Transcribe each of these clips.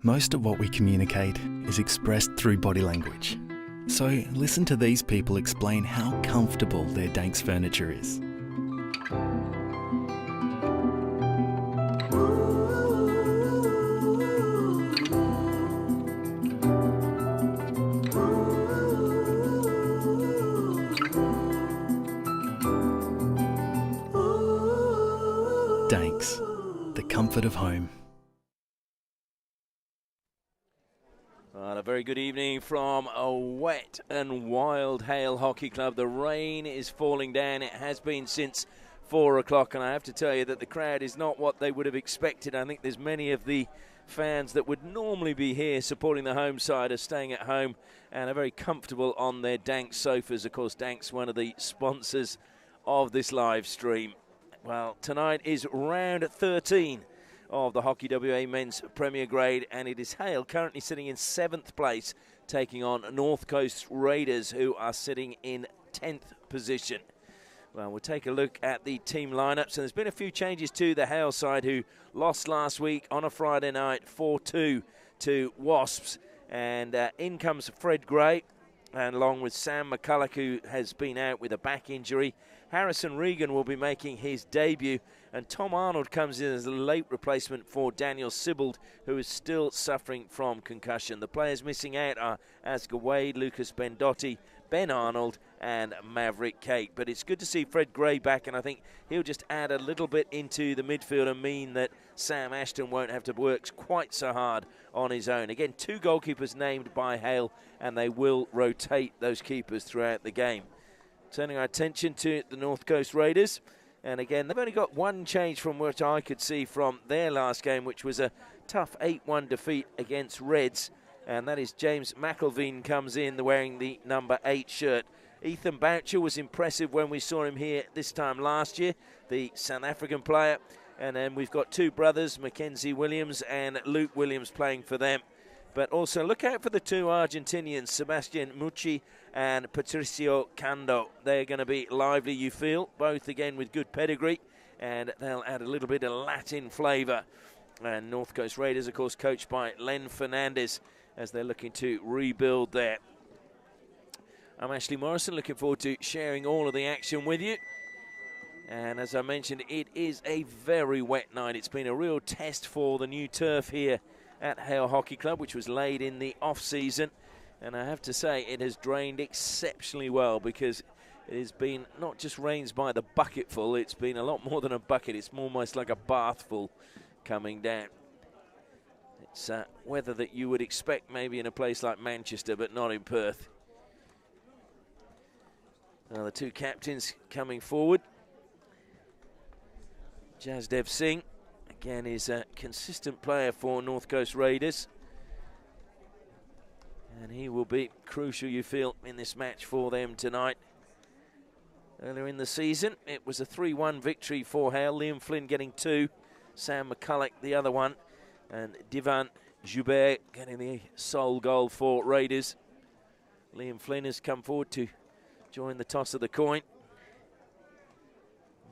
Most of what we communicate is expressed through body language. So listen to these people explain how comfortable their Danks furniture is. Danks, the comfort of home. Well, a very good evening from a wet and wild Hale Hockey Club. The rain is falling down. It has been since 4 o'clock, and I have to tell you that the crowd is not what they would have expected. I think there's many of the fans that would normally be here supporting the home side are staying at home and are very comfortable on their Danks sofas. Of course, Danks, one of the sponsors of this live stream. Well, tonight is round 13 of the Hockey WA Men's Premier Grade, and it is Hale currently sitting in 7th place, taking on North Coast Raiders, who are sitting in 10th position. Well, we'll take a look at the team lineups, and there's been a few changes to the Hale side, who lost last week on a Friday night 4-2 to WASPs, and in comes Fred Gray, and along with Sam McCulloch, who has been out with a back injury. Harrison Regan will be making his debut, and Tom Arnold comes in as a late replacement for Daniel Sibbald, who is still suffering from concussion. The players missing out are Asger Wade, Lucas Bendotti, Ben Arnold and Maverick Kate. But it's good to see Fred Gray back, and I think he'll just add a little bit into the midfield and mean that Sam Ashton won't have to work quite so hard on his own. Again, 2 goalkeepers named by Hale, and they will rotate those keepers throughout the game. Turning our attention to the North Coast Raiders. And again, they've only got one change from what I could see from their last game, which was a tough 8-1 defeat against Reds. And that is James McElveen comes in wearing the number 8 shirt. Ethan Boucher was impressive when we saw him here this time last year, the South African player. And then we've got 2 brothers, Mackenzie Williams and Luke Williams, playing for them. But also look out for the 2 Argentinians, Sebastian Mucci and Patricio Cando. They're going to be lively, you feel, both again with good pedigree, and they'll add a little bit of Latin flavour. And North Coast Raiders, of course, coached by Len Fernandez, as they're looking to rebuild there. I'm Ashley Morrison, looking forward to sharing all of the action with you. And as I mentioned, it is a very wet night. It's been a real test for the new turf here at Hale Hockey Club, which was laid in the off-season. And I have to say, it has drained exceptionally well, because it has been not just rains by the bucketful, it's been a lot more than a bucket. It's almost like a bathful coming down. It's weather that you would expect maybe in a place like Manchester, but not in Perth. Now the 2 captains coming forward. Jasdev Singh, again, is a consistent player for North Coast Raiders. And he will be crucial, you feel, in this match for them tonight. Earlier in the season, it was a 3-1 victory for Hale. Liam Flynn getting 2, Sam McCulloch the other one, and Divan Joubert getting the sole goal for Raiders. Liam Flynn has come forward to join the toss of the coin.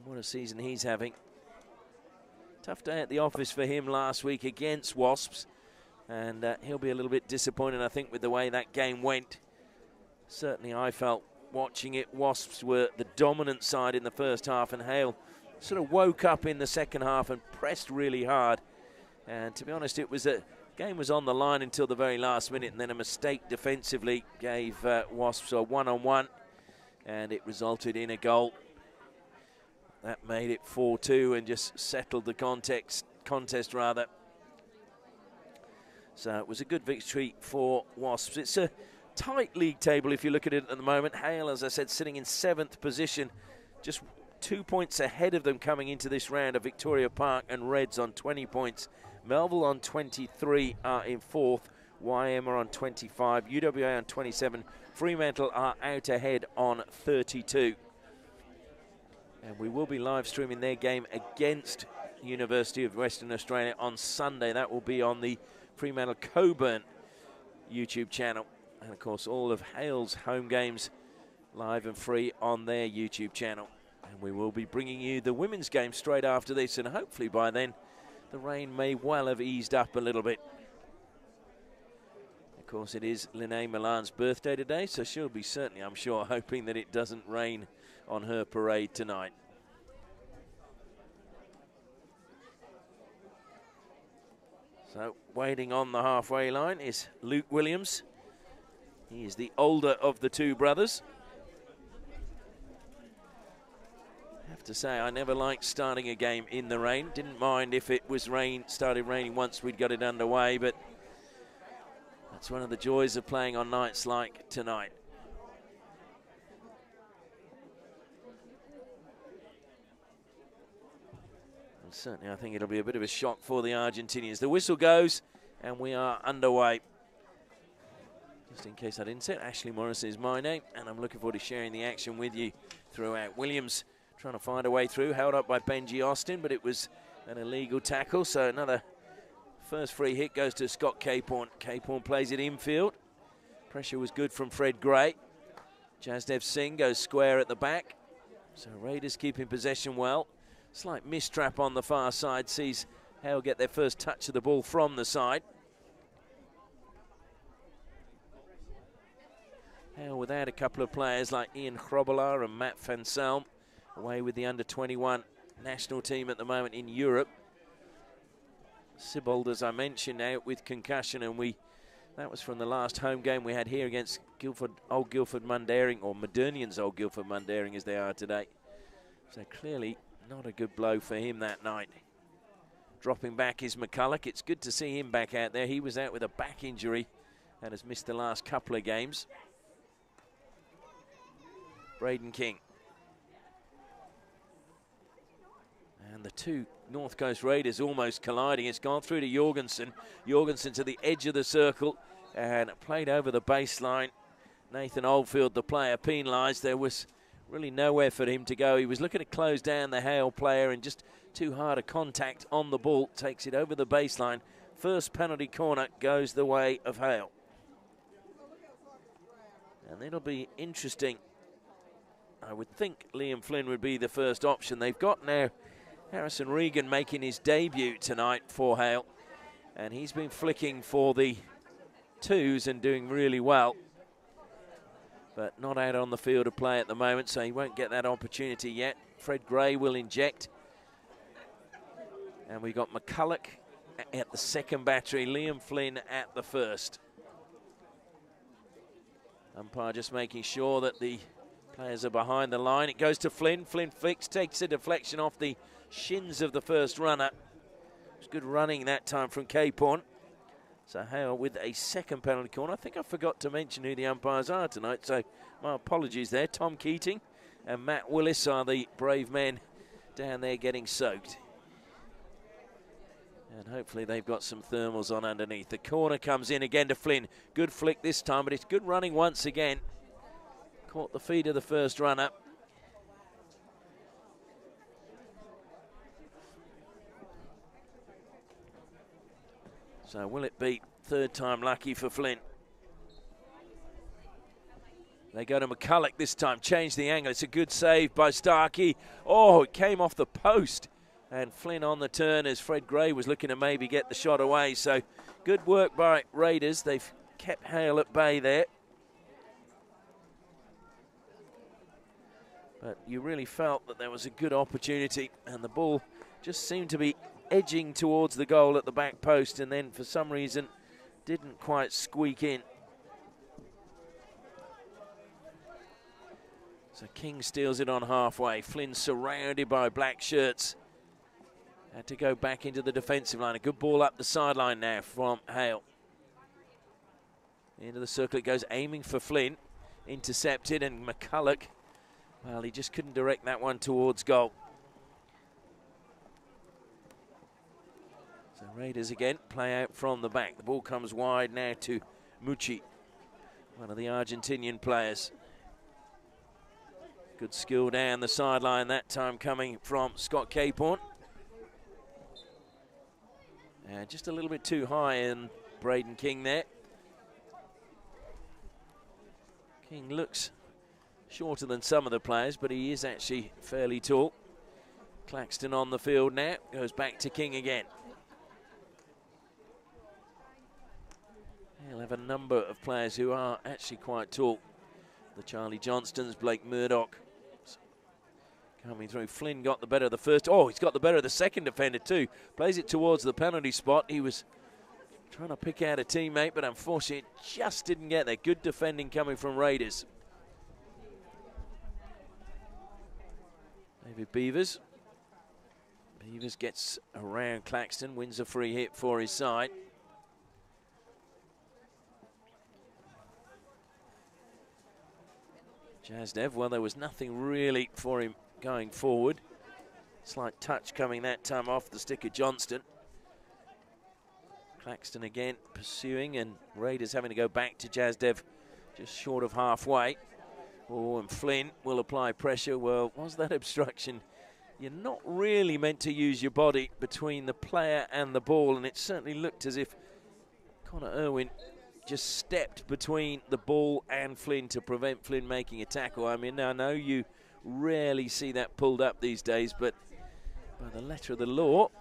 What a season he's having. Tough day at the office for him last week against Wasps. And he'll be a little bit disappointed, I think, with the way that game went. Certainly I felt watching it, Wasps were the dominant side in the first half, and Hale sort of woke up in the second half and pressed really hard. And to be honest, it was game was on the line until the very last minute, and then a mistake defensively gave Wasps a one-on-one, and it resulted in a goal. That made it 4-2 and just settled the contest rather. So it was a good victory for Wasps. It's a tight league table if you look at it at the moment. Hale, as I said, sitting in 7th position, just 2 points ahead of them coming into this round of Victoria Park and Reds on 20 points. Melville on 23 are in 4th. YM are on 25. UWA on 27. Fremantle are out ahead on 32. And we will be live streaming their game against University of Western Australia on Sunday. That will be on the Fremantle Coburn YouTube channel. And of course, all of Hale's home games live and free on their YouTube channel. And we will be bringing you the women's game straight after this, and hopefully by then the rain may well have eased up a little bit. course, it is Linnae Milan's birthday today, so she'll be certainly, I'm sure, hoping that it doesn't rain on her parade tonight. So, waiting on the halfway line is Luke Williams. He is the older of the two brothers. I have to say, I never liked starting a game in the rain. Didn't mind if it was started raining once we'd got it underway, but that's one of the joys of playing on nights like tonight. And certainly, I think it'll be a bit of a shock for the Argentinians. The whistle goes, and we are underway. Just in case I didn't say it, Ashley Morris is my name, and I'm looking forward to sharing the action with you throughout. Williams trying to find a way through, held up by Benji Austin, but it was an illegal tackle, so another first free hit goes to Scott Capehorn. Capehorn plays it infield. Pressure was good from Fred Gray. Jasdev Singh goes square at the back. So Raiders keeping possession well. Slight mistrap on the far side, sees Hale get their first touch of the ball from the side. Hale without a couple of players like Ian Grobbelaar and Matt Van Selm, away with the under-21 national team at the moment in Europe. Sibold, as I mentioned, out with concussion, and that was from the last home game we had here against Old Guildford Mundaring, or Modernians Old Guildford Mundaring as they are today. So clearly not a good blow for him that night. Dropping back is McCulloch. It's good to see him back out there. He was out with a back injury and has missed the last couple of games. Braden King. And the two North Coast Raiders almost colliding. It's gone through to Jorgensen. Jorgensen to the edge of the circle and played over the baseline. Nathan Oldfield, the player, penalised. There was really nowhere for him to go. He was looking to close down the Hale player and just too hard a contact on the ball. Takes it over the baseline. First penalty corner goes the way of Hale. And it'll be interesting. I would think Liam Flynn would be the first option. They've got now Harrison Regan making his debut tonight for Hale. And he's been flicking for the twos and doing really well. But not out on the field of play at the moment, so he won't get that opportunity yet. Fred Gray will inject. And we've got McCulloch at the second battery, Liam Flynn at the first. Umpire just making sure that the players are behind the line. It goes to Flynn. Flynn flicks, takes a deflection off the shins of the first runner. It was good running that time from Capehorn. So Hale with a second penalty corner. I think I forgot to mention who the umpires are tonight, so my apologies there. Tom Keating and Matt Willis are the brave men down there getting soaked. And hopefully they've got some thermals on underneath. The corner comes in again to Flynn. Good flick this time, but it's good running once again. Caught the feet of the first runner. So will it be third time lucky for Flynn? They go to McCulloch this time, change the angle. It's a good save by Starkey. Oh, it came off the post. And Flynn on the turn as Fred Gray was looking to maybe get the shot away. So good work by Raiders. They've kept Hale at bay there. But you really felt that there was a good opportunity, and the ball just seemed to be edging towards the goal at the back post, and then for some reason didn't quite squeak in. So King steals it on halfway. Flynn surrounded by black shirts. Had to go back into the defensive line. A good ball up the sideline now from Hale. Into the circle it goes, aiming for Flynn. Intercepted, and McCulloch, well, he just couldn't direct that one towards goal. So Raiders again play out from the back. The ball comes wide now to Mucci, one of the Argentinian players. Good skill down the sideline that time coming from Scott Capehorn. Just a little bit too high in Braden King there. King looks shorter than some of the players, but he is actually fairly tall. Claxton on the field now, goes back to King again. He'll have have a number of players who are actually quite tall. The Charlie Johnstons, Blake Murdoch coming through. Flynn got the better of the first. Oh, he's got the better of the second defender too. Plays it towards the penalty spot. He was trying to pick out a teammate, but unfortunately it just didn't get there. Good defending coming from Raiders. David Beavers. Beavers gets around Claxton, wins a free hit for his side. Jasdev, well, there was nothing really for him going forward. Slight touch coming that time off the stick of Johnston. Claxton again pursuing, and Raiders having to go back to Jasdev just short of halfway. Oh, and Flynn will apply pressure. Well, was that obstruction? You're not really meant to use your body between the player and the ball, and it certainly looked as if Connor Irwin just stepped between the ball and Flynn to prevent Flynn making a tackle. I mean, I know you rarely see that pulled up these days, but by the letter of the law,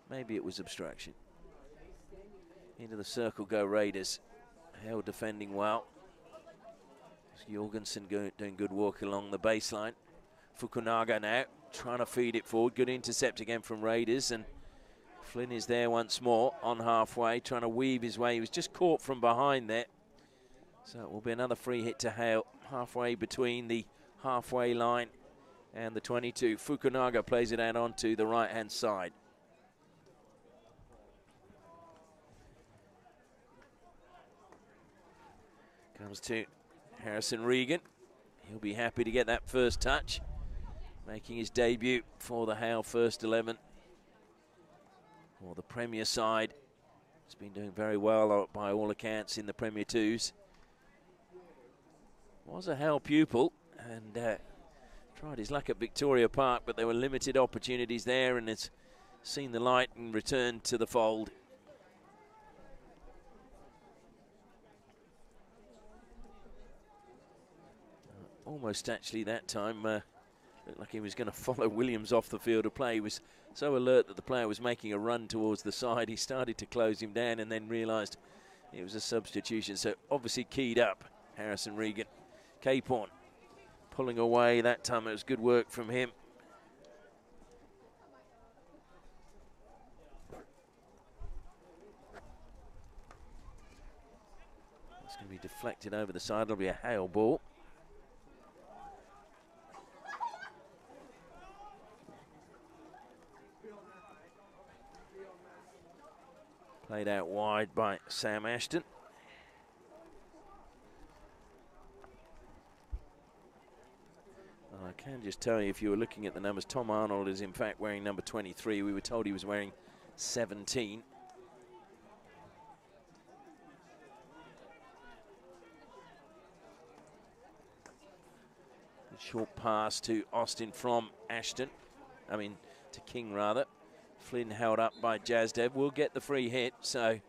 maybe it was obstruction. Into the circle go Raiders. Hale defending well. Jorgensen doing good work along the baseline. Fukunaga now trying to feed it forward. Good intercept again from Raiders, and Flynn is there once more on halfway, trying to weave his way. He was just caught from behind there. So it will be another free hit to Hale, halfway between the halfway line and the 22. Fukunaga plays it out onto the right-hand side. Comes to Harrison Regan. He'll be happy to get that first touch, making his debut for the Hale first 11. Or the Premier side. He's been doing very well by all accounts in the Premier 2s. Was a Hale pupil and tried his luck at Victoria Park, but there were limited opportunities there, and has seen the light and returned to the fold. Almost actually that time looked like he was going to follow Williams off the field of play. He was so alert that the player was making a run towards the side. He started to close him down and then realised it was a substitution. So obviously keyed up Harrison Regan. Caporn pulling away that time. It was good work from him. It's going to be deflected over the side. It'll be a Hale ball. Played out wide by Sam Ashton. I can just tell you, if you were looking at the numbers, Tom Arnold is in fact wearing number 23. We were told he was wearing 17. Short pass to Austin from Ashton. To King rather. Flynn held up by Jasdev. Will get the free hit, so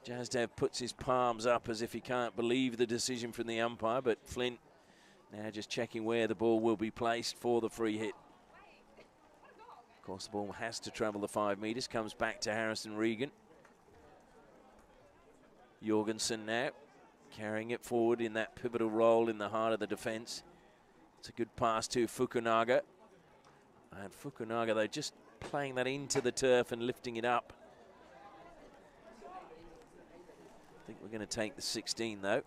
Jasdev puts his palms up as if he can't believe the decision from the umpire, but Flynn now just checking where the ball will be placed for the free hit. Of course, the ball has to travel the 5 metres, comes back to Harrison Regan. Jorgensen now carrying it forward in that pivotal role in the heart of the defence. It's a good pass to Fukunaga. And Fukunaga, though, just playing that into the turf and lifting it up. I think we're going to take the 16, though.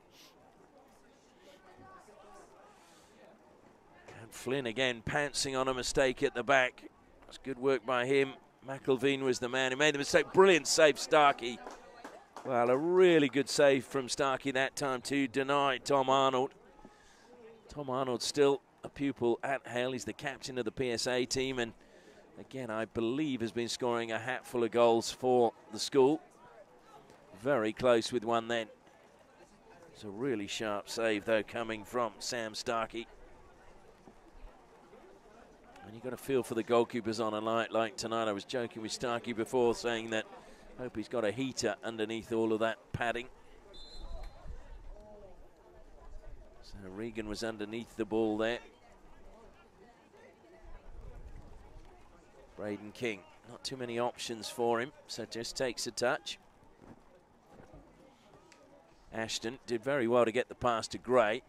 And Flynn again pouncing on a mistake at the back. That's good work by him. McElveen was the man who made the mistake. Brilliant save, Starkey. Well, a really good save from Starkey that time to deny Tom Arnold. Tom Arnold still a pupil at Hale. He's the captain of the PSA team, and again, I believe has been scoring a hatful of goals for the school. Very close with one then. It's a really sharp save, though, coming from Sam Starkey. And you've got to feel for the goalkeepers on a night like tonight. I was joking with Starkey before, saying that I hope he's got a heater underneath all of that padding. So Regan was underneath the ball there. Braden King Not too many options for him, so just takes a touch. Ashton did very well to get the pass to Gray.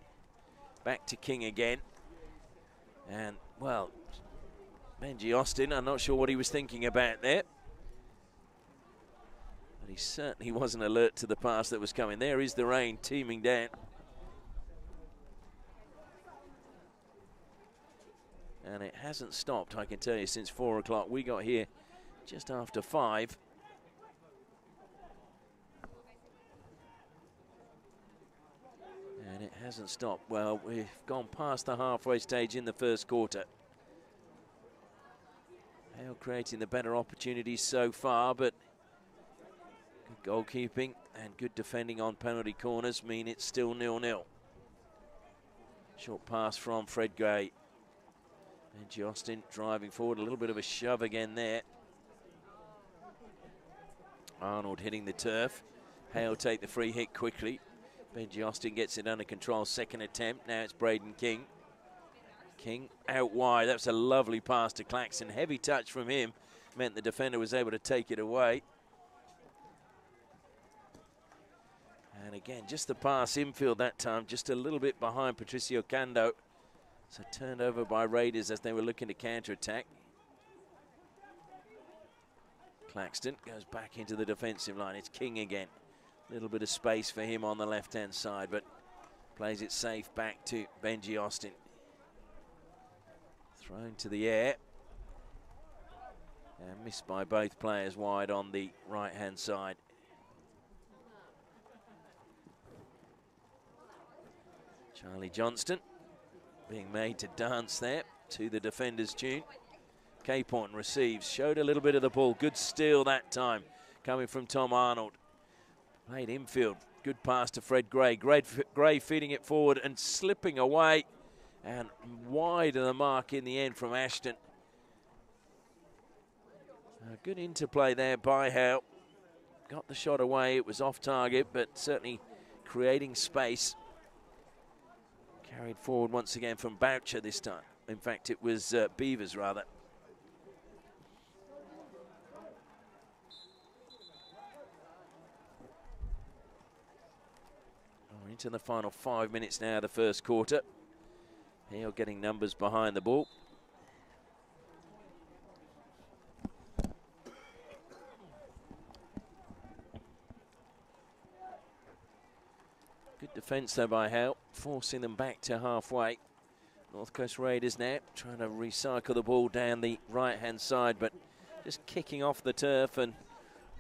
Back to King again. And, well, Benji Austin, I'm not sure what he was thinking about there. But he certainly wasn't alert to the pass that was coming. There is the rain teeming down. And it hasn't stopped, I can tell you, since 4 o'clock. We got here just after 5. And it hasn't stopped. Well, we've gone past the halfway stage in the first quarter. Hale creating the better opportunities so far, but good goalkeeping and good defending on penalty corners mean it's still 0-0. Short pass from Fred Gray. Benji Austin driving forward, a little bit of a shove again there. Arnold hitting the turf. Hale take the free hit quickly. Benji Austin gets it under control, second attempt. Now it's Braden King. King out wide. That's a lovely pass to Claxton. Heavy touch from him. Meant the defender was able to take it away. And again, just the pass infield that time, just a little bit behind Patricio Cando. So turned over by Raiders as they were looking to counter-attack. Claxton goes back into the defensive line. It's King again. A little bit of space for him on the left-hand side, but plays it safe back to Benji Austin. Thrown to the air. And missed by both players wide on the right-hand side. Charlie Johnston being made to dance there to the defender's tune. Capon receives, showed a little bit of the ball. Good steal that time coming from Tom Arnold. Played infield, good pass to Fred Gray. Gray feeding it forward and slipping away and wide of the mark in the end from Ashton. A good interplay there by Hale. Got the shot away, it was off target, but certainly creating space. Carried forward once again from Boucher this time. In fact, it was Beavers rather. We're into the final 5 minutes now of the first quarter. Hale getting numbers behind the ball. Good defence though by Hale, forcing them back to halfway. North Coast Raiders now trying to recycle the ball down the right-hand side, but just kicking off the turf and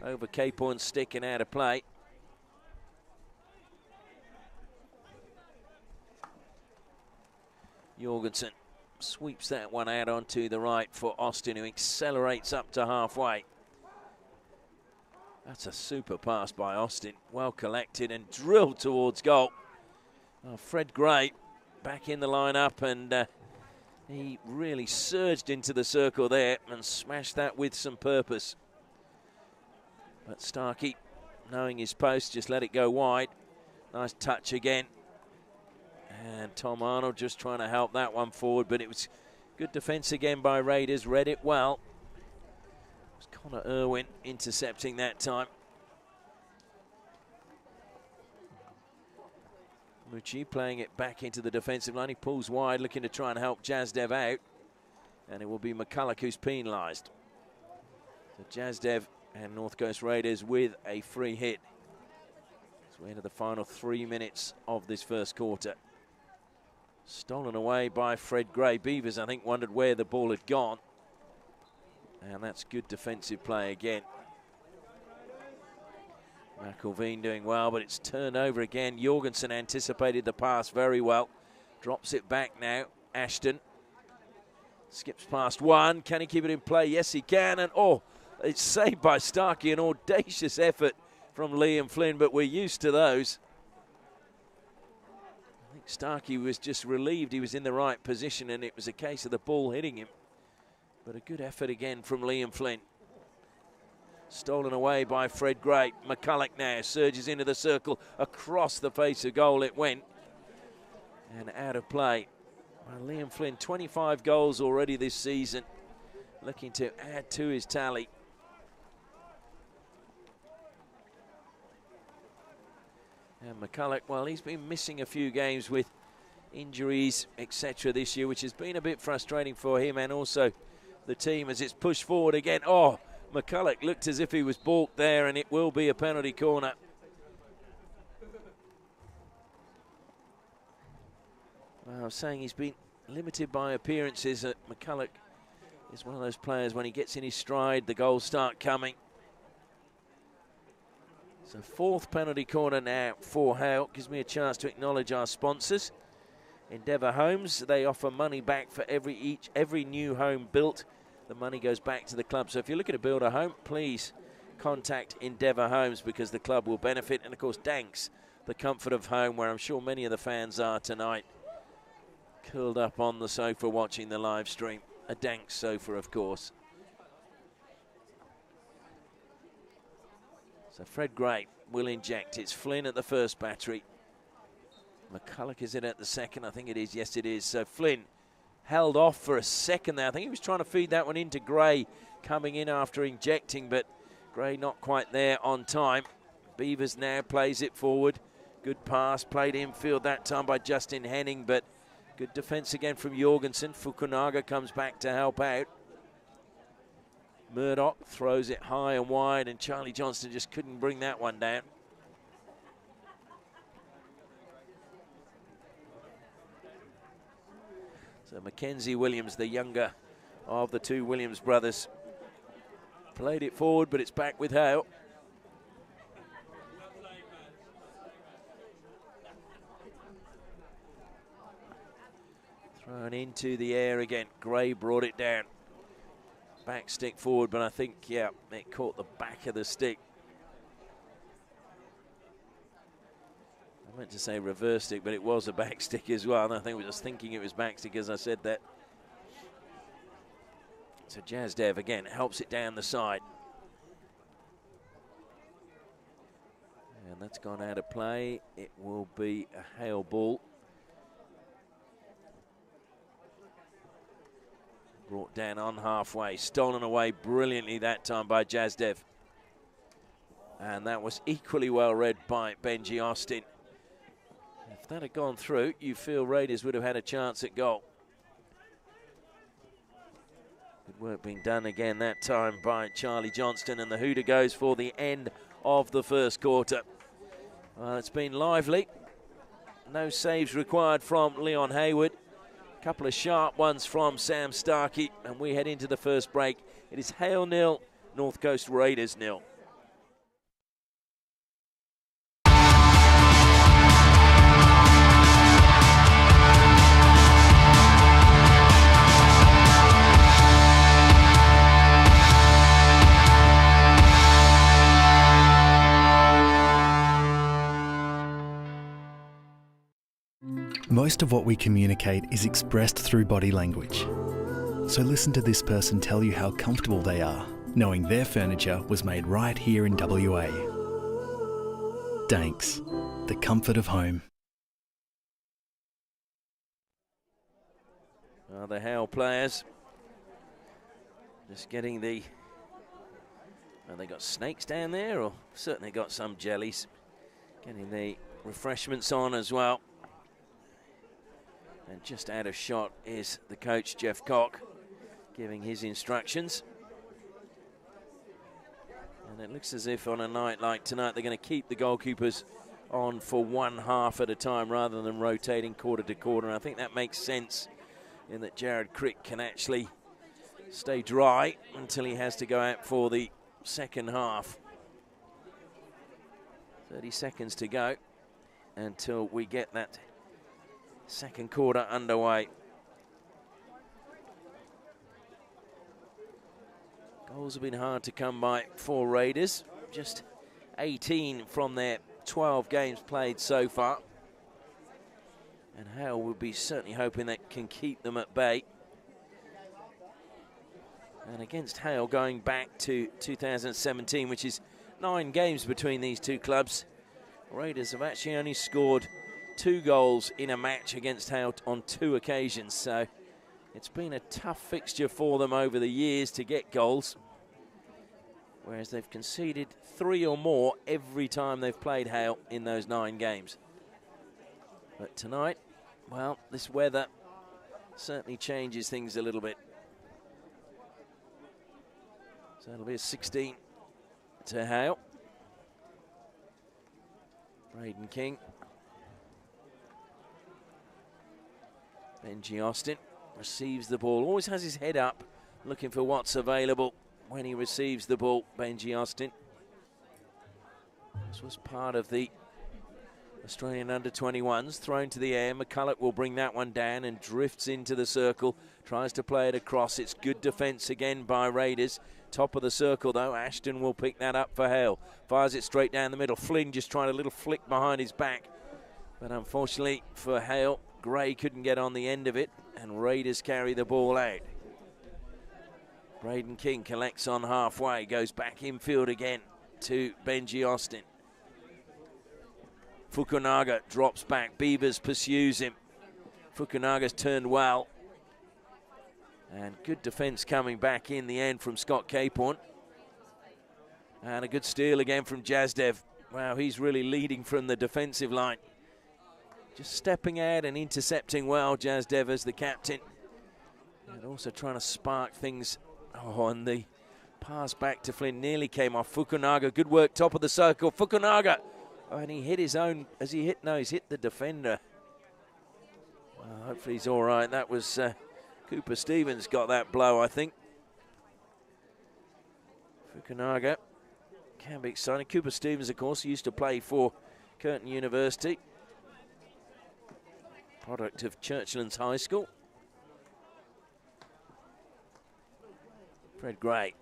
over Caporn's stick and out of play. Jorgensen sweeps that one out onto the right for Austin, who accelerates up to halfway. That's a super pass by Austin. Well collected and drilled towards goal. Oh, Fred Gray back in the lineup, and he really surged into the circle there and smashed that with some purpose. But Starkey, knowing his post, just let it go wide. Nice touch again. And Tom Arnold just trying to help that one forward, but it was good defence again by Raiders. Read it well. It was Connor Irwin intercepting that time. Mucci playing it back into the defensive line. He pulls wide, looking to try and help Jazdev out. And it will be McCulloch who's penalised. So Jazdev and North Coast Raiders with a free hit. So we're into the final 3 minutes of this first quarter. Stolen away by Fred Gray. Beavers, I think, wondered where the ball had gone. And that's good defensive play again. McElveen doing well, but it's turned over again. Jorgensen anticipated the pass very well. Drops it back now. Ashton skips past one. Can he keep it in play? Yes, he can. And, oh, it's saved by Starkey. An audacious effort from Liam Flynn, but we're used to those. I think Starkey was just relieved he was in the right position, and it was a case of the ball hitting him. But a good effort again from Liam Flynn. Stolen away by Fred Gray. McCulloch now surges into the circle. Across the face of goal it went. And out of play. Well, Liam Flynn, 25 goals already this season. looking to add to his tally. And McCulloch, well, he's been missing a few games with injuries, etc. this year, which has been a bit frustrating for him and also the team as it's pushed forward again. Oh, McCulloch looked as if he was balked there, and it will be a penalty corner. Well, I was saying he's been limited by appearances. McCulloch is one of those players, when he gets in his stride, the goals start coming. So fourth penalty corner now for Hale. Gives me a chance to acknowledge our sponsors. Endeavour Homes, they offer money back for every new home built. The money goes back to the club. So if you're looking to build a home, please contact Endeavour Homes, because the club will benefit. And of course, Danks, the comfort of home, where I'm sure many of the fans are tonight, curled up on the sofa watching the live stream. A Danks sofa, of course. So Fred Gray will inject. It's Flynn at the first battery. McCulloch is in at the second. I think it is. Yes, it is. So Flynn held off for a second there. I think he was trying to feed that one into Gray coming in after injecting, but Gray not quite there on time. Beavers now plays it forward. Good pass played infield that time by Justin Henning, but good defence again from Jorgensen. Fukunaga comes back to help out. Murdoch throws it high and wide, and Charlie Johnston just couldn't bring that one down. So Mackenzie Williams, the younger of the two Williams brothers, played it forward, but it's back with Hale. Thrown into the air again. Gray brought it down. Back stick forward, but I think, yeah, it caught the back of the stick. I meant to say reverse stick, but it was a back stick as well. And I think we were just thinking it was back stick as I said that. So Jazdev again helps it down the side. And that's gone out of play. It will be a Hale ball. Brought down on halfway, stolen away brilliantly that time by Jazdev. And that was equally well read by Benji Austin. If that had gone through, you feel Raiders would have had a chance at goal. Good work being done again that time by Charlie Johnston, and the hooter goes for the end of the first quarter. Well, it's been lively. No saves required from Leon Hayward. Couple of sharp ones from Sam Starkey, and we head into the first break. It is Hale 0, North Coast Raiders 0. Most of what we communicate is expressed through body language. So listen to this person tell you how comfortable they are, knowing their furniture was made right here in WA. Danks, the comfort of home. Well, the Hale players just getting the... Well, they got snakes down there, or certainly got some jellies. Getting the refreshments on as well. And just out of shot is the coach, Jeff Cock, giving his instructions. And it looks as if on a night like tonight, they're going to keep the goalkeepers on for one half at a time rather than rotating quarter to quarter. And I think that makes sense in that Jared Crick can actually stay dry until he has to go out for the second half. 30 seconds to go until we get that second quarter underway. Goals have been hard to come by for Raiders. Just 18 from their 12 games played so far. And Hale will be certainly hoping that can keep them at bay. And against Hale, going back to 2017, which is 9 games between these two clubs, Raiders have actually only scored 2 goals in a match against Hale on 2 occasions. So It's been a tough fixture for them over the years to get goals, whereas they've conceded 3 or more every time they've played Hale in those 9 games. But tonight, well, this weather certainly changes things a little bit. So it'll be a 16 to Hale. Braden King. Benji Austin receives the ball, always has his head up, looking for what's available when he receives the ball, Benji Austin. This was part of the Australian under-21s, thrown to the air. McCulloch will bring that one down and drifts into the circle, tries to play it across. It's good defence again by Raiders. Top of the circle though, Ashton will pick that up for Hale. Fires it straight down the middle. Flynn just trying a little flick behind his back. But unfortunately for Hale, Gray couldn't get on the end of it, and Raiders carry the ball out. Braden King collects on halfway, goes back infield again to Benji Austin. Fukunaga drops back, Beavers pursues him. Fukunaga's turned well. And good defence coming back in the end from Scott Caporn. And a good steal again from Jazdev. Wow, he's really leading from the defensive line. Just stepping out and intercepting well, Jazdev as the captain. And also trying to spark things. Oh, and the pass back to Flynn nearly came off. Fukunaga, good work, top of the circle. Fukunaga, oh, and he hit his own, as he hit, no, he's hit the defender. Well, hopefully he's all right. That was Cooper Stevens got that blow, I think. Fukunaga can be exciting. Cooper Stevens, of course, used to play for Curtin University. Product of Churchlands High School. Fred Gray.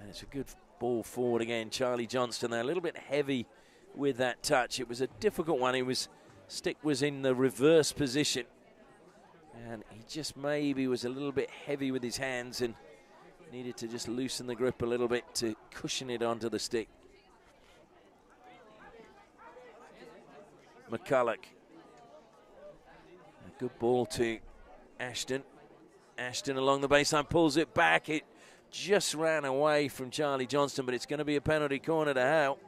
And it's a good ball forward again. Charlie Johnston there, a little bit heavy with that touch. It was a difficult one. Stick was in the reverse position. And he just maybe was a little bit heavy with his hands and needed to just loosen the grip a little bit to cushion it onto the stick. McCulloch. A good ball to Ashton. Ashton along the baseline, pulls it back. It just ran away from Charlie Johnston, but it's going to be a penalty corner to Hale.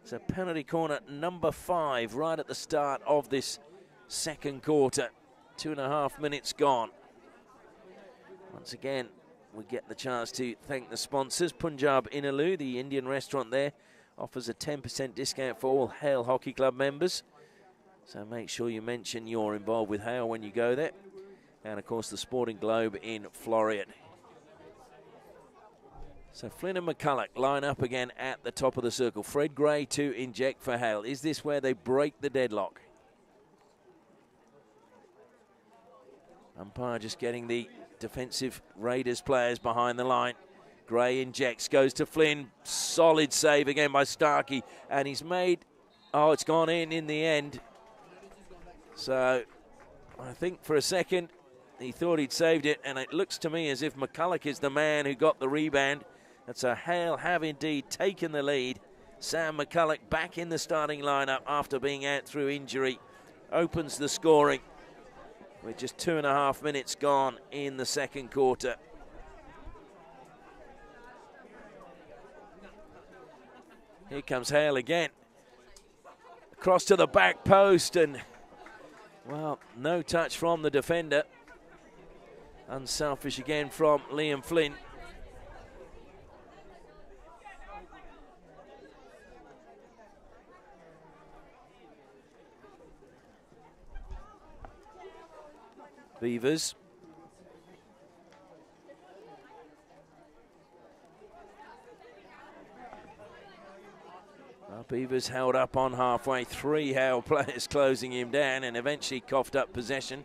It's a penalty corner number 5 right at the start of this second quarter. 2.5 minutes gone. Once again, we get the chance to thank the sponsors. Punjab Inaloo, the Indian restaurant there, offers a 10% discount for all Hale Hockey Club members. So make sure you mention you're involved with Hale when you go there. And, of course, the Sporting Globe in Florian. So Flynn and McCulloch line up again at the top of the circle. Fred Gray to inject for Hale. Is this where they break the deadlock? Umpire just getting the defensive Raiders players behind the line. Gray injects, goes to Flynn. Solid save again by Starkey. And he's made, oh, it's gone in the end. So I think for a second he thought he'd saved it, and it looks to me as if McCulloch is the man who got the rebound. And so Hale have indeed taken the lead. Sam McCulloch back in the starting lineup after being out through injury. Opens the scoring with just 2.5 minutes gone in the second quarter. Here comes Hale again. Across to the back post, and, well, no touch from the defender. Unselfish again from Liam Flynn. Beavers. Well, Beavers held up on halfway. 3 Hale players closing him down and eventually coughed up possession.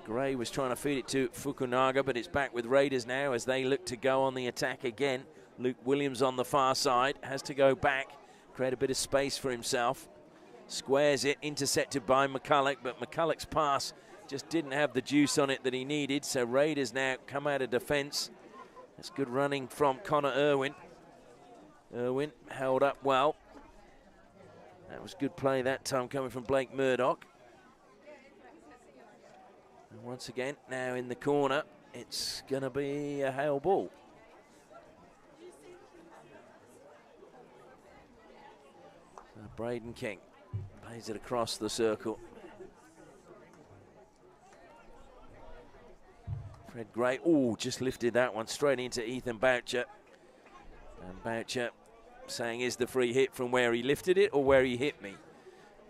Gray was trying to feed it to Fukunaga, but it's back with Raiders now as they look to go on the attack again. Luke Williams on the far side has to go back, create a bit of space for himself. Squares it, intercepted by McCulloch, but McCulloch's pass just didn't have the juice on it that he needed. So Raiders now come out of defence. That's good running from Connor Irwin. Irwin held up well. That was good play that time coming from Blake Murdoch. Once again, now in the corner, it's going to be a Hale ball. So Braden King plays it across the circle. Fred Gray, just lifted that one straight into Ethan Boucher. And Boucher saying, is the free hit from where he lifted it or where he hit me?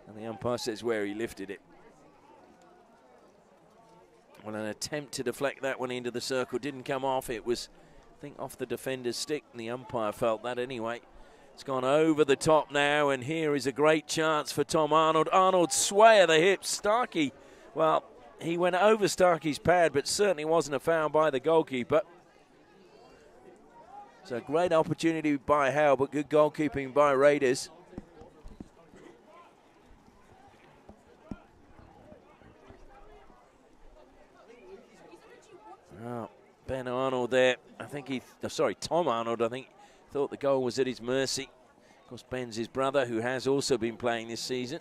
And the umpire says where he lifted it. Well, an attempt to deflect that one into the circle didn't come off. It was, I think, off the defender's stick, and the umpire felt that anyway. It's gone over the top now, and here is a great chance for Tom Arnold. Arnold sway of the hips. Starkey, well, he went over Starkey's pad, but certainly wasn't a foul by the goalkeeper. So a great opportunity by Hale, but good goalkeeping by Raiders. Oh, Ben Arnold there. Tom Arnold, I think, thought the goal was at his mercy. Of course, Ben's his brother, who has also been playing this season.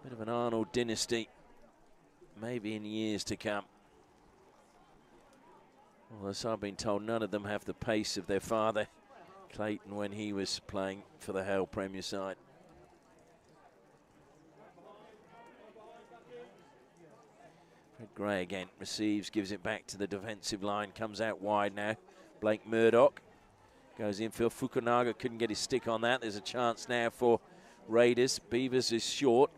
Bit of an Arnold dynasty, maybe in years to come. Well, as I've been told, none of them have the pace of their father, Clayton, when he was playing for the Hale Premier side. Fred Gray again receives, gives it back to the defensive line, comes out wide now. Blake Murdoch goes infield. Fukunaga couldn't get his stick on that. There's a chance now for Raiders. Beavers is short.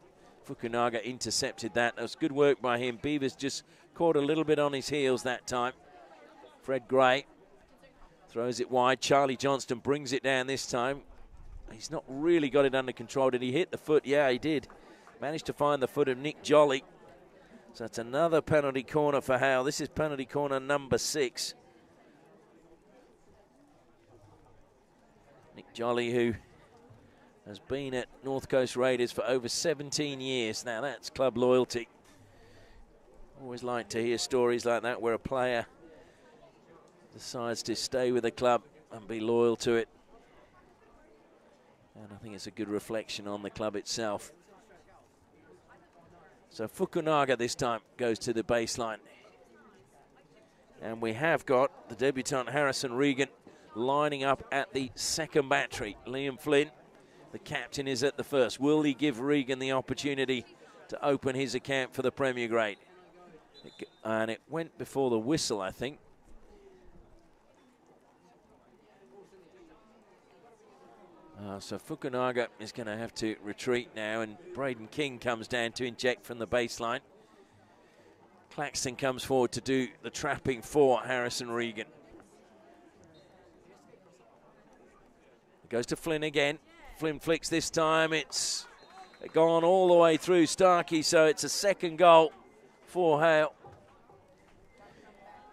Fukunaga intercepted that. That was good work by him. Beavers just caught a little bit on his heels that time. Fred Gray throws it wide. Charlie Johnston brings it down this time. He's not really got it under control. Did he hit the foot? Yeah, he did. Managed to find the foot of Nick Jolly. So it's another penalty corner for Hale. This is penalty corner number 6. Nick Jolly, who has been at North Coast Raiders for over 17 years. Now that's club loyalty. Always like to hear stories like that where a player decides to stay with a club and be loyal to it. And I think it's a good reflection on the club itself. So Fukunaga this time goes to the baseline. And we have got the debutant Harrison Regan lining up at the second battery. Liam Flynn, the captain, is at the first. Will he give Regan the opportunity to open his account for the Premier grade? And it went before the whistle, I think. So Fukunaga is going to have to retreat now, and Braden King comes down to inject from the baseline. Claxton comes forward to do the trapping for Harrison Regan. It goes to Flynn again. Flynn flicks this time. It's gone all the way through Starkey, so it's a second goal for Hale.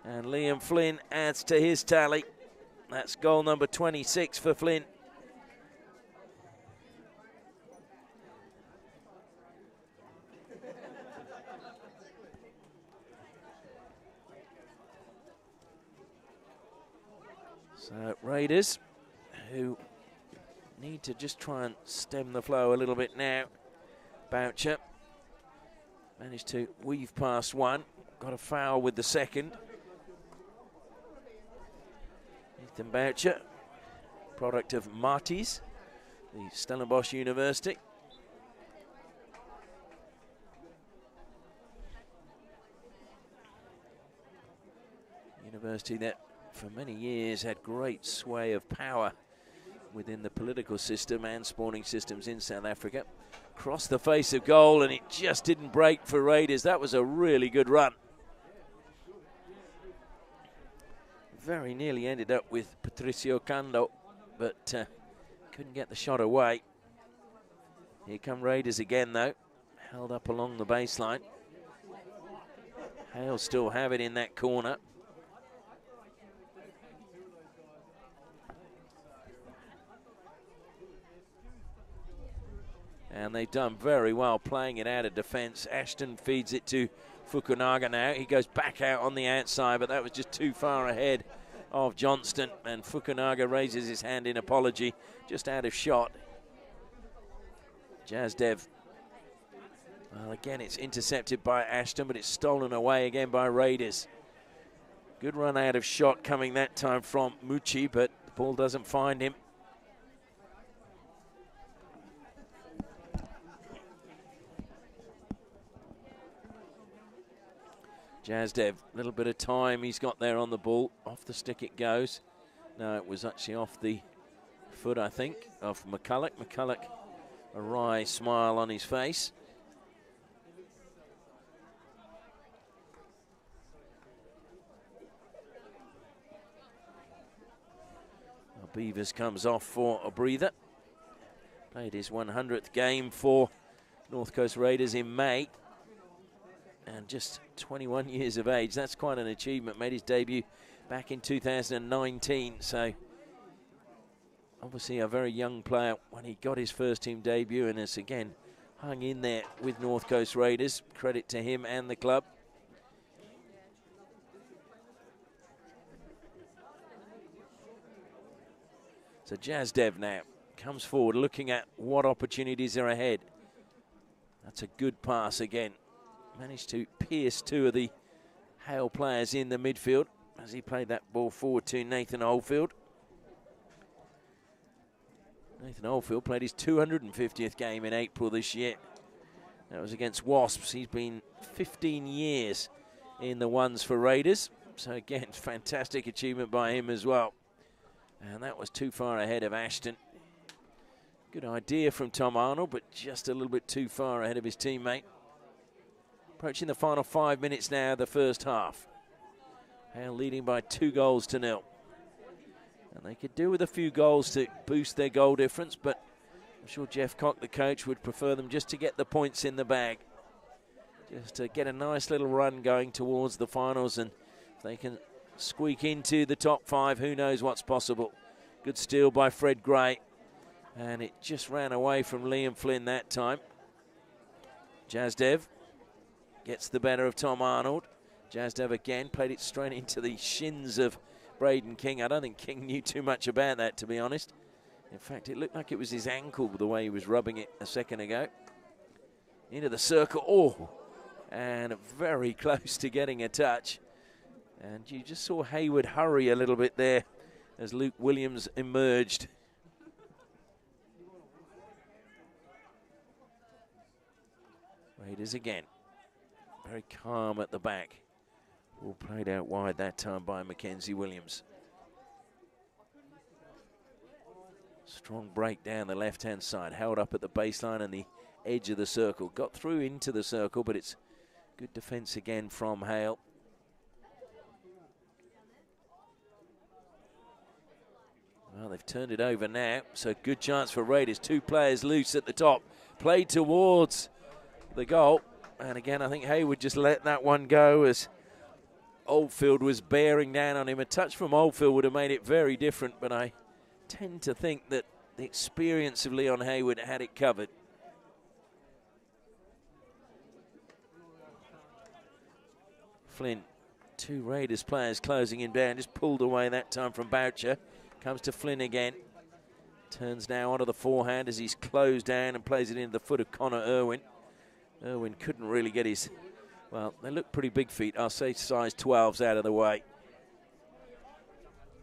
And Liam Flynn adds to his tally. That's goal number 26 for Flynn. So Raiders, who need to just try and stem the flow a little bit now. Boucher managed to weave past one, got a foul with the second. Ethan Boucher, product of Marties, the Stellenbosch University. University that for many years had great sway of power within the political system and sporting systems in South Africa. Crossed the face of goal, and it just didn't break for Raiders. That was a really good run. Very nearly ended up with Patricio Kando, but couldn't get the shot away. Here come Raiders again, though. Held up along the baseline. Hale still have it in that corner. And they've done very well playing it out of defence. Ashton feeds it to Fukunaga now. He goes back out on the outside, but that was just too far ahead of Johnston. And Fukunaga raises his hand in apology, just out of shot. Jazdev Well, again, it's intercepted by Ashton, but it's stolen away again by Raiders. Good run out of shot coming that time from Mucci, but the ball doesn't find him. Jazdev, a little bit of time he's got there on the ball. Off the stick it goes. No, it was actually off the foot, I think, of McCulloch. McCulloch, a wry smile on his face. Beavers comes off for a breather. Played his 100th game for North Coast Raiders in May. And just 21 years of age. That's quite an achievement. Made his debut back in 2019. So obviously a very young player when he got his first team debut, and has again hung in there with North Coast Raiders. Credit to him and the club. So Jazdev now comes forward looking at what opportunities are ahead. That's a good pass again. Managed to pierce two of the Hale players in the midfield as he played that ball forward to Nathan Oldfield. Nathan Oldfield played his 250th game in April this year. That was against WASPs. He's been 15 years in the ones for Raiders. So again, fantastic achievement by him as well. And that was too far ahead of Ashton. Good idea from Tom Arnold, but just a little bit too far ahead of his teammate. Approaching the final 5 minutes now of the first half. Hale leading by 2-0. And they could do with a few goals to boost their goal difference, but I'm sure Jeff Cock, the coach, would prefer them just to get the points in the bag. Just to get a nice little run going towards the finals, and if they can squeak into the top 5, who knows what's possible. Good steal by Fred Gray, and it just ran away from Liam Flynn that time. Jazdev gets the better of Tom Arnold. Jazdev again played it straight into the shins of Braden King. I don't think King knew too much about that, to be honest. In fact, it looked like it was his ankle the way he was rubbing it a second ago. Into the circle. Oh, and very close to getting a touch. And you just saw Hayward hurry a little bit there as Luke Williams emerged. Raiders again. Very calm at the back. All played out wide that time by Mackenzie Williams. Strong break down the left-hand side. Held up at the baseline and the edge of the circle. Got through into the circle, but it's good defence again from Hale. Well, they've turned it over now, so good chance for Raiders. Two players loose at the top. Played towards the goal. And again, I think Hayward just let that one go as Oldfield was bearing down on him. A touch from Oldfield would have made it very different, but I tend to think that the experience of Leon Hayward had it covered. Flynn, two Raiders players closing him down, just pulled away that time from Boucher. Comes to Flynn again. Turns now onto the forehand as he's closed down and plays it into the foot of Connor Irwin. Irwin couldn't really get his, well, they look pretty big feet. I'll say size 12s out of the way.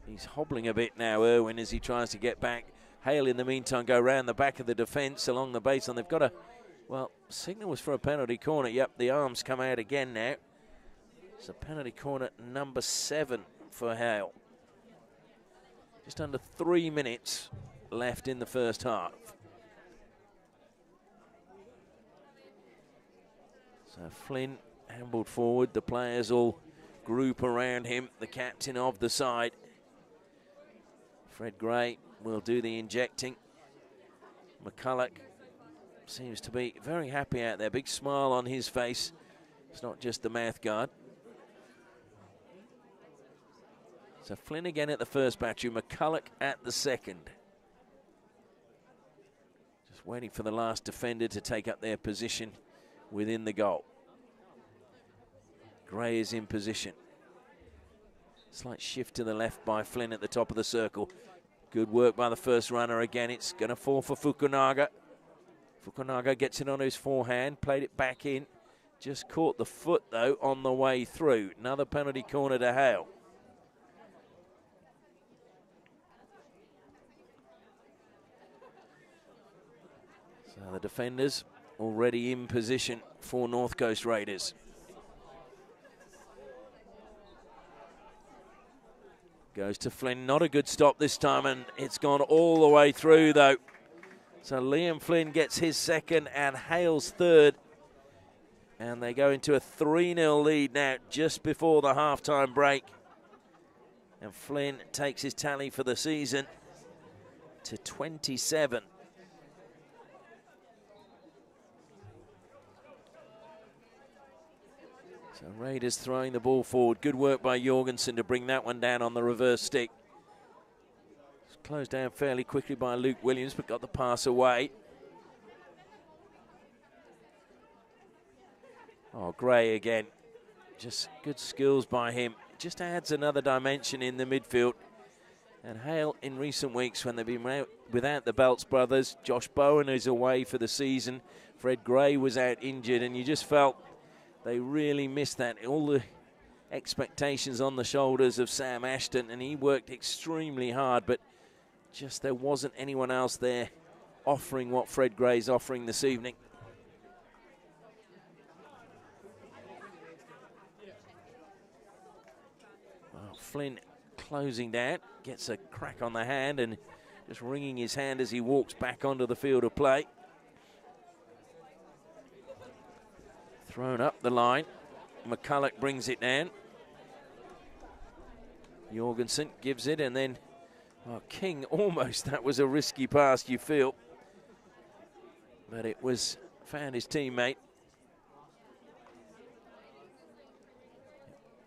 He's hobbling a bit now, Irwin, as he tries to get back. Hale, in the meantime, go round the back of the defence along the baseline. They've got a, well, signal was for a penalty corner. Yep, the arms come out again now. It's a penalty corner number 7 for Hale. Just under 3 minutes left in the first half. So Flynn ambled forward. The players all group around him. The captain of the side, Fred Gray, will do the injecting. McCulloch seems to be very happy out there. Big smile on his face. It's not just the mouth guard. So Flynn again at the first battery, McCulloch at the second. Just waiting for the last defender to take up their position within the goal. Gray is in position. Slight shift to the left by Flynn at the top of the circle. Good work by the first runner again. It's going to fall for Fukunaga. Fukunaga gets it on his forehand, played it back in. Just caught the foot, though, on the way through. Another penalty corner to Hale. So the defenders already in position for North Coast Raiders. Goes to Flynn, not a good stop this time, and it's gone all the way through, though. So Liam Flynn gets his second and Hale's third. And they go into a 3-0 lead now just before the halftime break. And Flynn takes his tally for the season to 27. So Raiders throwing the ball forward. Good work by Jorgensen to bring that one down on the reverse stick. It's closed down fairly quickly by Luke Williams, but got the pass away. Oh, Gray again. Just good skills by him. Just adds another dimension in the midfield. And Hale, in recent weeks, when they've been out without the Belts brothers, Josh Bowen is away for the season. Fred Gray was out injured, and you just felt they really missed that. All the expectations on the shoulders of Sam Ashton, and he worked extremely hard, but just there wasn't anyone else there offering what Fred Gray's offering this evening. Well, Flynn closing down, gets a crack on the hand and just wringing his hand as he walks back onto the field of play. Thrown up the line. McCulloch brings it down. Jorgensen gives it, and then King almost, that was a risky pass, you feel. But it was, found his teammate.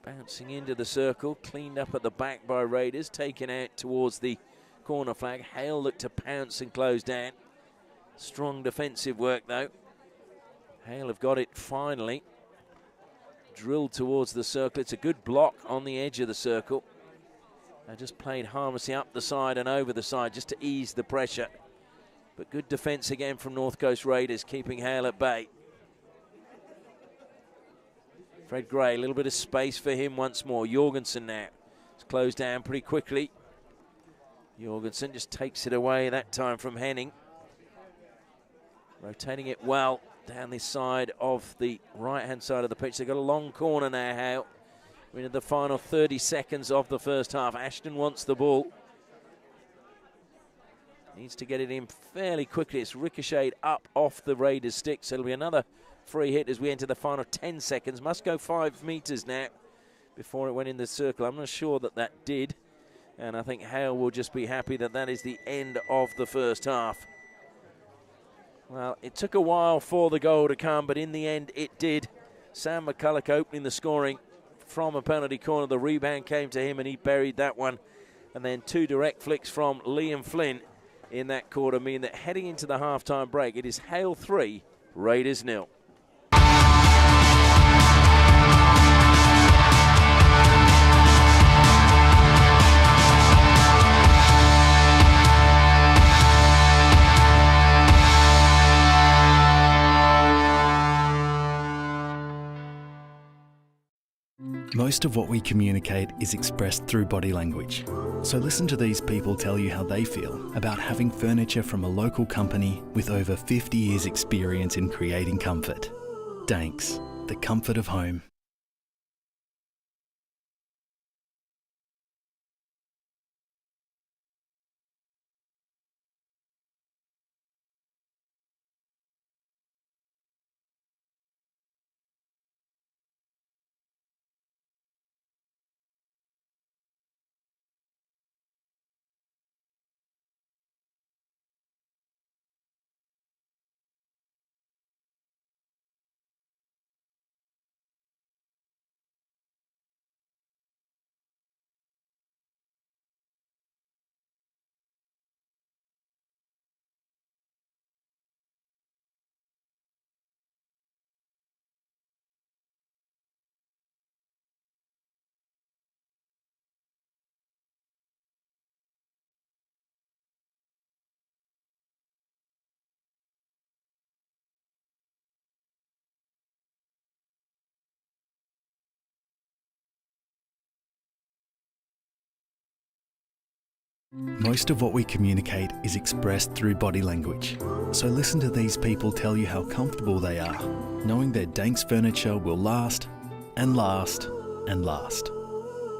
Bouncing into the circle, cleaned up at the back by Raiders, taken out towards the corner flag. Hale looked to pounce and close down. Strong defensive work though. Hale have got it finally. Drilled towards the circle. It's a good block on the edge of the circle. They just played harmlessly up the side and over the side just to ease the pressure. But good defence again from North Coast Raiders, keeping Hale at bay. Fred Gray, a little bit of space for him once more. Jorgensen now. It's closed down pretty quickly. Jorgensen just takes it away that time from Henning. Rotating it well down this side of the right-hand side of the pitch. They've got a long corner now, Hale. We're into the final 30 seconds of the first half. Ashton wants the ball. Needs to get it in fairly quickly. It's ricocheted up off the Raiders' stick, so it'll be another free hit as we enter the final 10 seconds. Must go 5 meters now before it went in the circle. I'm not sure that that did, and I think Hale will just be happy that that is the end of the first half. Well, it took a while for the goal to come, but in the end it did. Sam McCulloch opening the scoring from a penalty corner. The rebound came to him and he buried that one. And then 2 direct flicks from Liam Flynn in that quarter mean that heading into the halftime break, it is Hale 3, Raiders 0. Most of what we communicate is expressed through body language. So listen to these people tell you how they feel about having furniture from a local company with over 50 years experience in creating comfort. Danks, the comfort of home. Most of what we communicate is expressed through body language. So listen to these people tell you how comfortable they are, knowing their Danks furniture will last and last and last.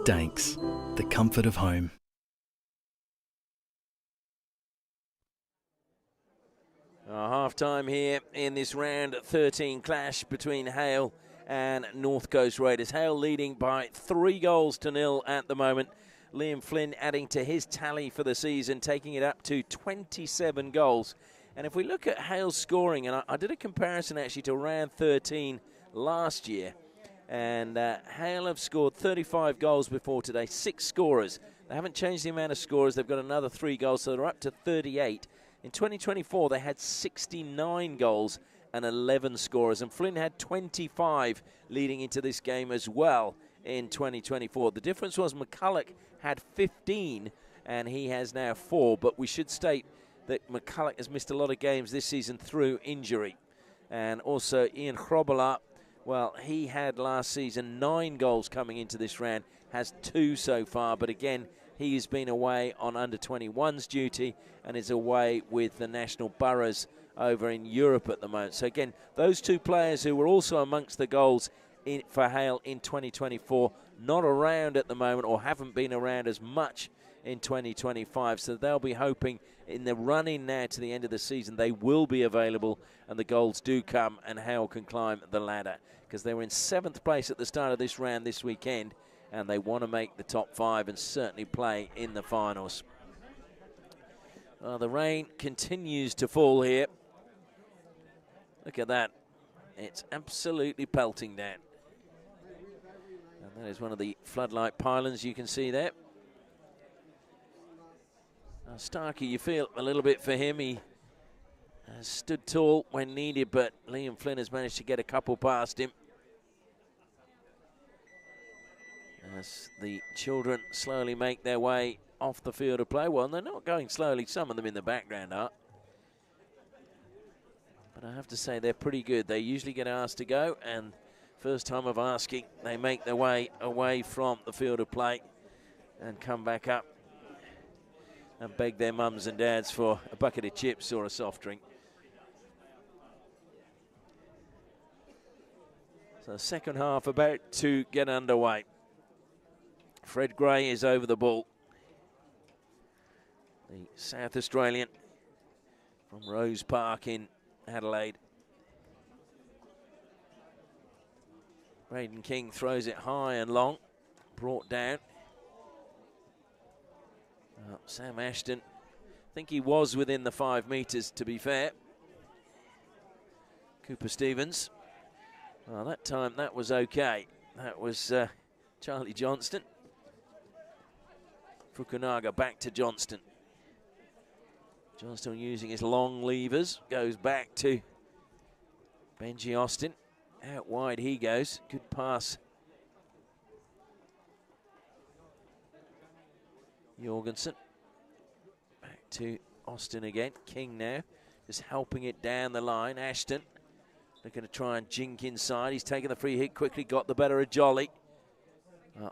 Danks, the comfort of home. Half-time here in this round 13 clash between Hale and North Coast Raiders. Hale leading by 3-0 at the moment. Liam Flynn adding to his tally for the season, taking it up to 27 goals. And if we look at Hale's scoring, and I did a comparison actually to round 13 last year, and Hale have scored 35 goals before today, 6 scorers. They haven't changed the amount of scorers. They've got another 3 goals, so they're up to 38. In 2024, they had 69 goals and 11 scorers, and Flynn had 25 leading into this game as well in 2024. The difference was McCulloch had 15, and he has now 4, but we should state that McCulloch has missed a lot of games this season through injury. And also Ian Hrobala, well, he had last season 9 goals coming into this round, has 2 so far, but again, he's been away on under-21s duty and is away with the national boroughs over in Europe at the moment. So again, those 2 players who were also amongst the goals for Hale in 2024, not around at the moment or haven't been around as much in 2025. So they'll be hoping in the run-in now to the end of the season they will be available and the goals do come and Hale can climb the ladder, because they were in 7th place at the start of this round this weekend and they want to make the top 5 and certainly play in the finals. The rain continues to fall here. Look at that. It's absolutely pelting down. And that is one of the floodlight pylons you can see there. Starkey, you feel a little bit for him. He has stood tall when needed, but Liam Flynn has managed to get a couple past him. As the children slowly make their way off the field of play. Well, they're not going slowly. Some of them in the background are. But I have to say they're pretty good. They usually get asked to go, and first time of asking, they make their way away from the field of play and come back up and beg their mums and dads for a bucket of chips or a soft drink. So the second half about to get underway. Fred Gray is over the ball. The South Australian from Rose Park in Adelaide. Braden King throws it high and long, brought down. Sam Ashton, I think he was within the 5 metres, to be fair. Cooper Stevens. Well, that time that was okay. That was Charlie Johnston. Fukunaga back to Johnston. Johnston using his long levers. Goes back to Benji Austin. Out wide he goes. Good pass. Jorgensen. Back to Austin again. King now. Just helping it down the line. Ashton looking to try and jink inside. He's taken the free hit quickly. Got the better of Jolly.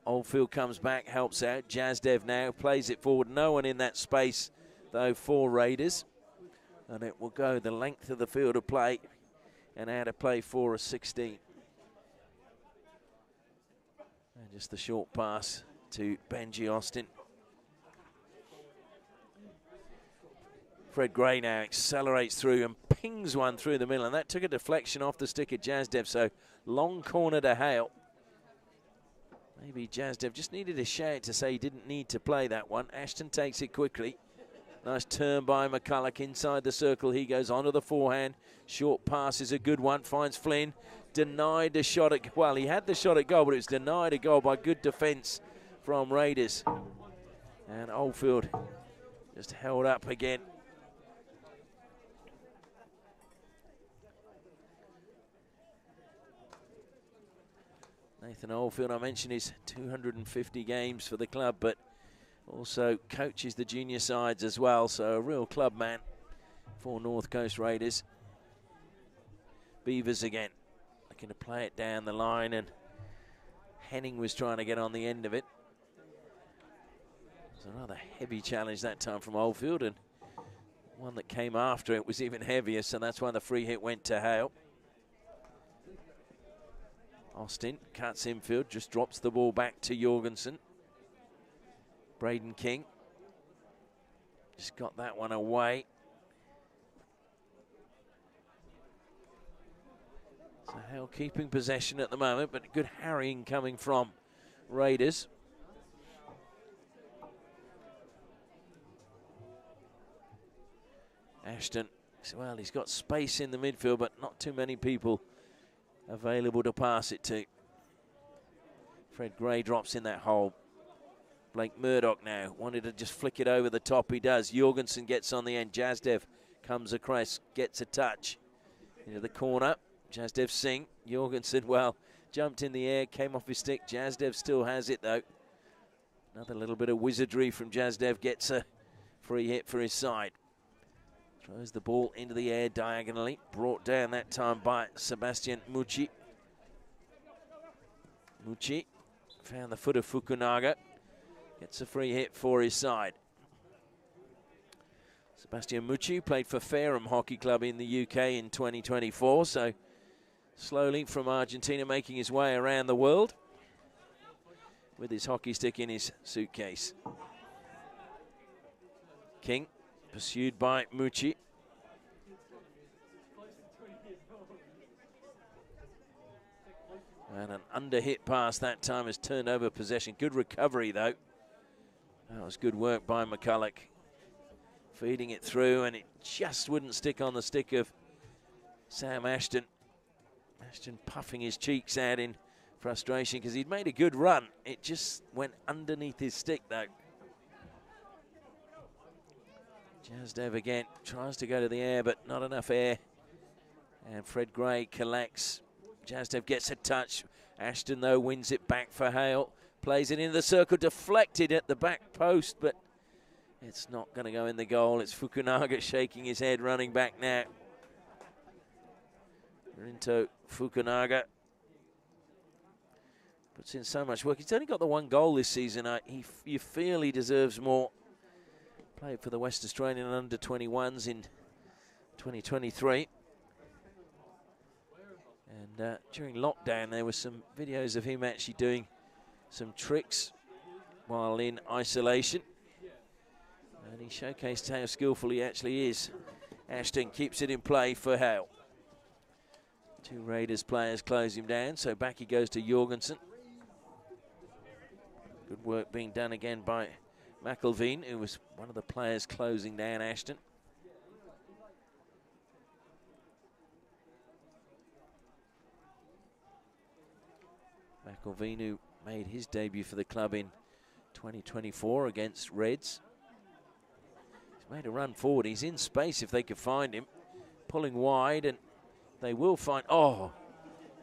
Oldfield comes back, helps out. Jazdev now plays it forward. No one in that space, though, for Raiders. And it will go the length of the field of play and out of play for a 16. And just the short pass to Benji Austin. Fred Gray now accelerates through and pings one through the middle. And that took a deflection off the stick of Jazdev. So long corner to Hale. Maybe Jazdev just needed a shout to say he didn't need to play that one. Ashton takes it quickly. Nice turn by McCulloch inside the circle. He goes onto the forehand. Short pass is a good one. Finds Flynn. Denied the shot at, well, he had the shot at goal, but it was denied a goal by good defence from Raiders. And Oldfield just held up again. Nathan Oldfield, I mentioned his 250 games for the club, but also coaches the junior sides as well, so a real club man for North Coast Raiders. Beavers again, looking to play it down the line, and Henning was trying to get on the end of it. It was a rather heavy challenge that time from Oldfield, and one that came after it was even heavier, so that's why the free hit went to Hale. Austin cuts infield, just drops the ball back to Jorgensen. Braden King just got that one away. So Hale keeping possession at the moment, but good harrying coming from Raiders. Ashton, well, he's got space in the midfield, but not too many people available to pass it to. Fred Gray drops in that hole. Blake Murdoch now wanted to just flick it over the top. He does. Jorgensen gets on the end. Jazdev comes across, gets a touch into the corner. Jazdev Singh. Jorgensen, well, jumped in the air, came off his stick. Jazdev still has it, though. Another little bit of wizardry from Jazdev. Gets a free hit for his side. Throws the ball into the air diagonally. Brought down that time by Sebastian Mucci. Mucci found the foot of Fukunaga. Gets a free hit for his side. Sebastian Mucci played for Fareham Hockey Club in the UK in 2024. So slowly from Argentina making his way around the world with his hockey stick in his suitcase. King pursued by Mucci. And an under-hit pass that time has turned over possession. Good recovery, though. That was good work by McCulloch. Feeding it through, and it just wouldn't stick on the stick of Sam Ashton. Ashton puffing his cheeks out in frustration because he'd made a good run. It just went underneath his stick, though. Jazdev again tries to go to the air, but not enough air. And Fred Gray collects. Jazdev gets a touch. Ashton, though, wins it back for Hale. Plays it into the circle, deflected at the back post, but it's not going to go in the goal. It's Fukunaga shaking his head, running back now. Rinto Fukunaga puts in so much work. He's only got the one goal this season. You feel he deserves more. Played for the West Australian under-21s in 2023. And during lockdown, there were some videos of him actually doing some tricks while in isolation. And he showcased how skillful he actually is. Ashton keeps it in play for Hale. Two Raiders players close him down, so back he goes to Jorgensen. Good work being done again by McElveen, who was one of the players closing down Ashton. McElveen, who made his debut for the club in 2024 against Reds. He's made a run forward. He's in space if they could find him. Pulling wide, and they will find... Oh,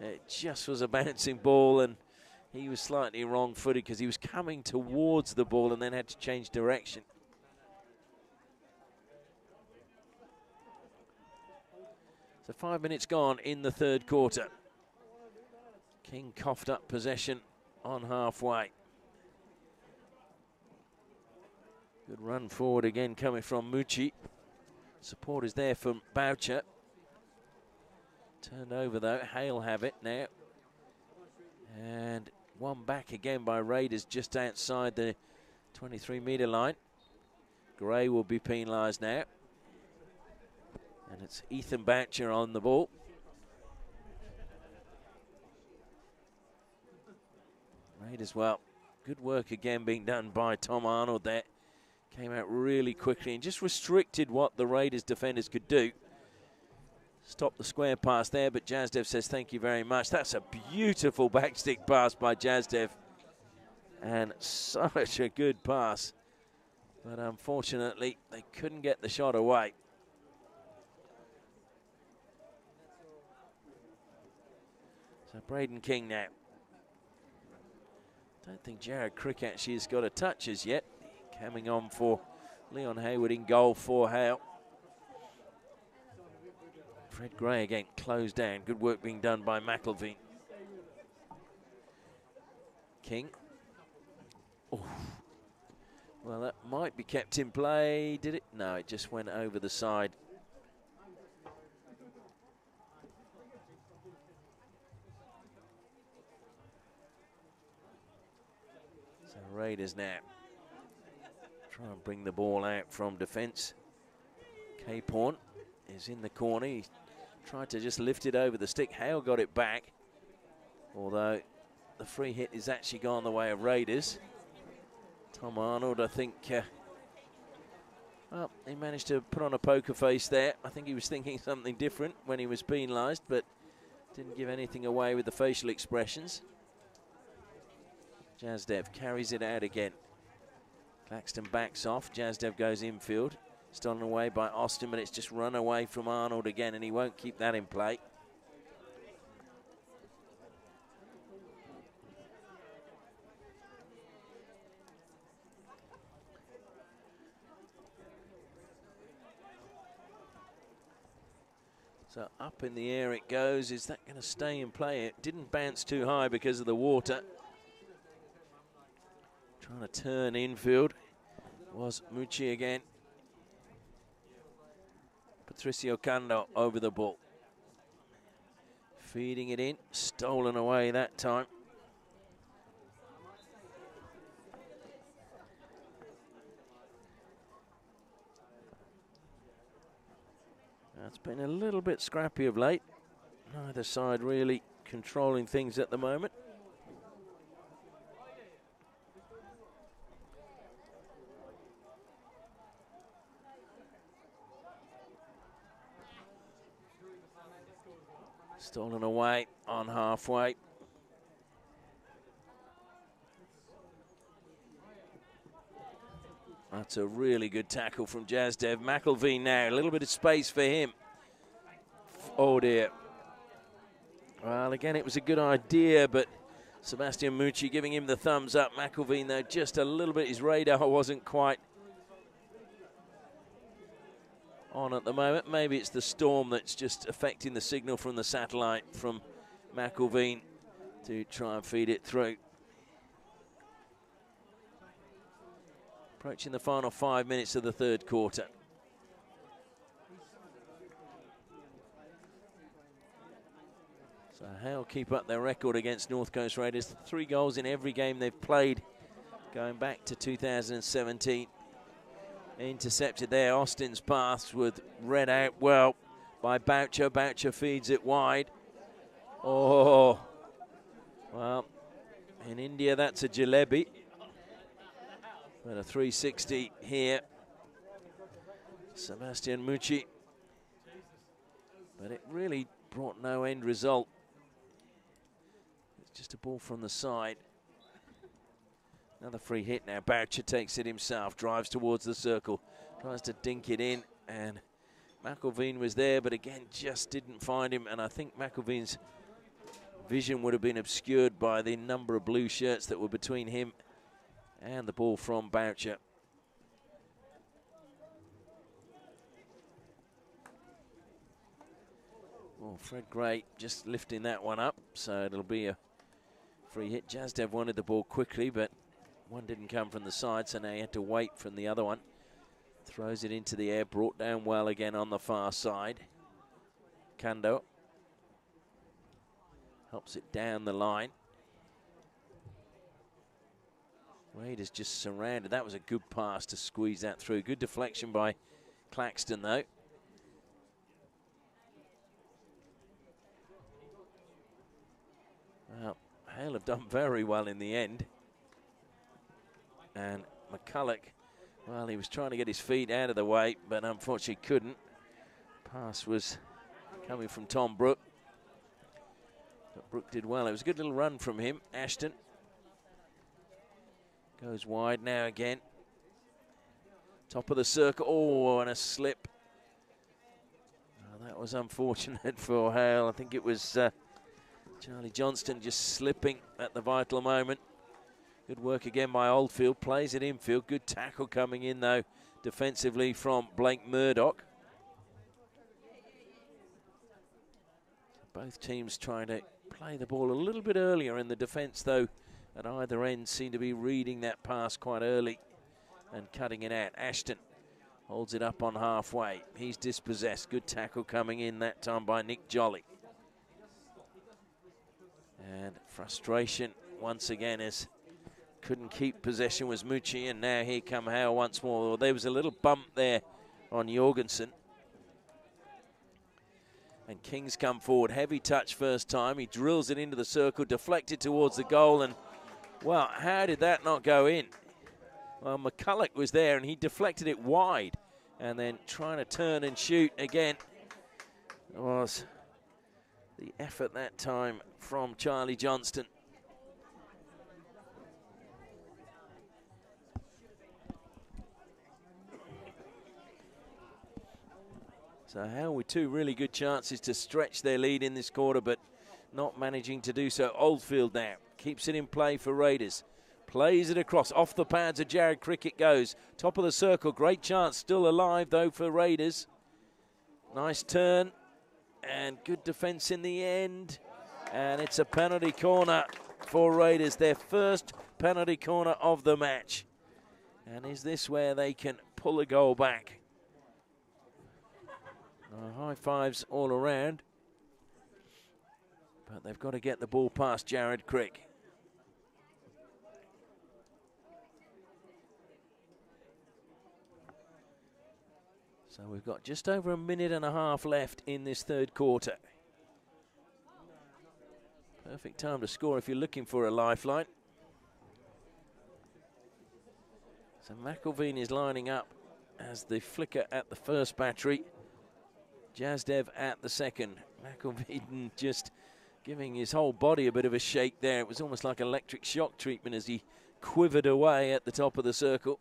it just was a bouncing ball, and he was slightly wrong-footed because he was coming towards the ball and then had to change direction. So 5 minutes gone in the third quarter. King coughed up possession on halfway. Good run forward again coming from Mucci. Support is there from Boucher. Turned over though. Hale have it now. And one back again by Raiders just outside the 23-metre line. Gray will be penalised now. And it's Ethan Boucher on the ball. Raiders, well, good work again being done by Tom Arnold there. Came out really quickly and just restricted what the Raiders defenders could do. Stopped the square pass there, but Jazdev says thank you very much. That's a beautiful backstick pass by Jazdev. And such a good pass. But unfortunately, they couldn't get the shot away. So Braden King now. Don't think Jared Crick actually has got a touch as yet. Coming on for Leon Hayward in goal for Hale. Fred Gray again closed down. Good work being done by McElveen. King. Oh, Well, that might be kept in play. Did it? No, it just went over the side. So Raiders now try and bring the ball out from defence. Capehorn is in the corner. He tried to just lift it over the stick. Hale got it back, although the free hit is actually gone the way of Raiders. Tom Arnold, I think, well, he managed to put on a poker face there. I think he was thinking something different when he was penalised, but didn't give anything away with the facial expressions. Jazdev carries it out again. Claxton backs off. Jazdev goes infield. Stolen away by Austin, but it's just run away from Arnold again, and he won't keep that in play. So up in the air it goes. Is that going to stay in play? It didn't bounce too high because of the water. Trying to turn infield was Mucci again. Patricio Cando over the ball. Feeding it in. Stolen away that time. It's been a little bit scrappy of late. Neither side really controlling things at the moment. Stolen away on halfway. That's a really good tackle from Jazdev. McElveen now, a little bit of space for him. Oh dear. Well, again, it was a good idea, but Sebastian Mucci giving him the thumbs up. McElveen, though, just a little bit. His radar wasn't quite on at the moment. Maybe it's the storm that's just affecting the signal from the satellite from McElveen to try and feed it through. Approaching the final 5 minutes of the third quarter. So Hale keep up their record against North Coast Raiders. 3 goals in every game they've played going back to 2017. Intercepted there. Austin's pass with read out well by Boucher. Boucher feeds it wide. Oh, well, in India that's a jalebi. But a 360 here. Sebastian Mucci. But it really brought no end result. It's just a ball from the side. Another free hit now. Boucher takes it himself, drives towards the circle, tries to dink it in, and McElveen was there, but again, just didn't find him. And I think McElveen's vision would have been obscured by the number of blue shirts that were between him and the ball from Boucher. Oh, Fred Gray just lifting that one up, so it'll be a free hit. Jazdev wanted the ball quickly, but one didn't come from the side, so now he had to wait from the other one. Throws it into the air, brought down well again on the far side. Kando helps it down the line. Raiders just surrounded. That was a good pass to squeeze that through. Good deflection by Claxton, though. Well, Hale have done very well in the end. And McCulloch, well, he was trying to get his feet out of the way, but unfortunately couldn't. Pass was coming from Tom Brook. But Brook did well. It was a good little run from him. Ashton goes wide now again. Top of the circle. Oh, and a slip. Oh, that was unfortunate for Hale. I think it was Charlie Johnston just slipping at the vital moment. Good work again by Oldfield. Plays it infield. Good tackle coming in, though, defensively from Blake Murdoch. Both teams trying to play the ball a little bit earlier in the defence, though, at either end seem to be reading that pass quite early and cutting it out. Ashton holds it up on halfway. He's dispossessed. Good tackle coming in that time by Nick Jolly. And frustration once again as couldn't keep possession was Mucci, and now here come Hale once more. Well, there was a little bump there on Jorgensen. And King's come forward. Heavy touch first time. He drills it into the circle, deflected towards the goal, and, well, how did that not go in? Well, McCulloch was there, and he deflected it wide. And then trying to turn and shoot again was the effort that time from Charlie Johnston. So Hale with two really good chances to stretch their lead in this quarter, but not managing to do so. Oldfield now keeps it in play for Raiders. Plays it across. Off the pads of Jared Cricket goes. Top of the circle. Great chance. Still alive, though, for Raiders. Nice turn. And good defence in the end. And it's a penalty corner for Raiders. Their first penalty corner of the match. And is this where they can pull a goal back? High fives all around. But they've got to get the ball past Jared Crick. So we've got just over a minute and a half left in this third quarter. Perfect time to score if you're looking for a lifeline. So McElveen is lining up as the flicker at the first battery. Jazdev at the second. McElveen just giving his whole body a bit of a shake there. It was almost like electric shock treatment as he quivered away at the top of the circle.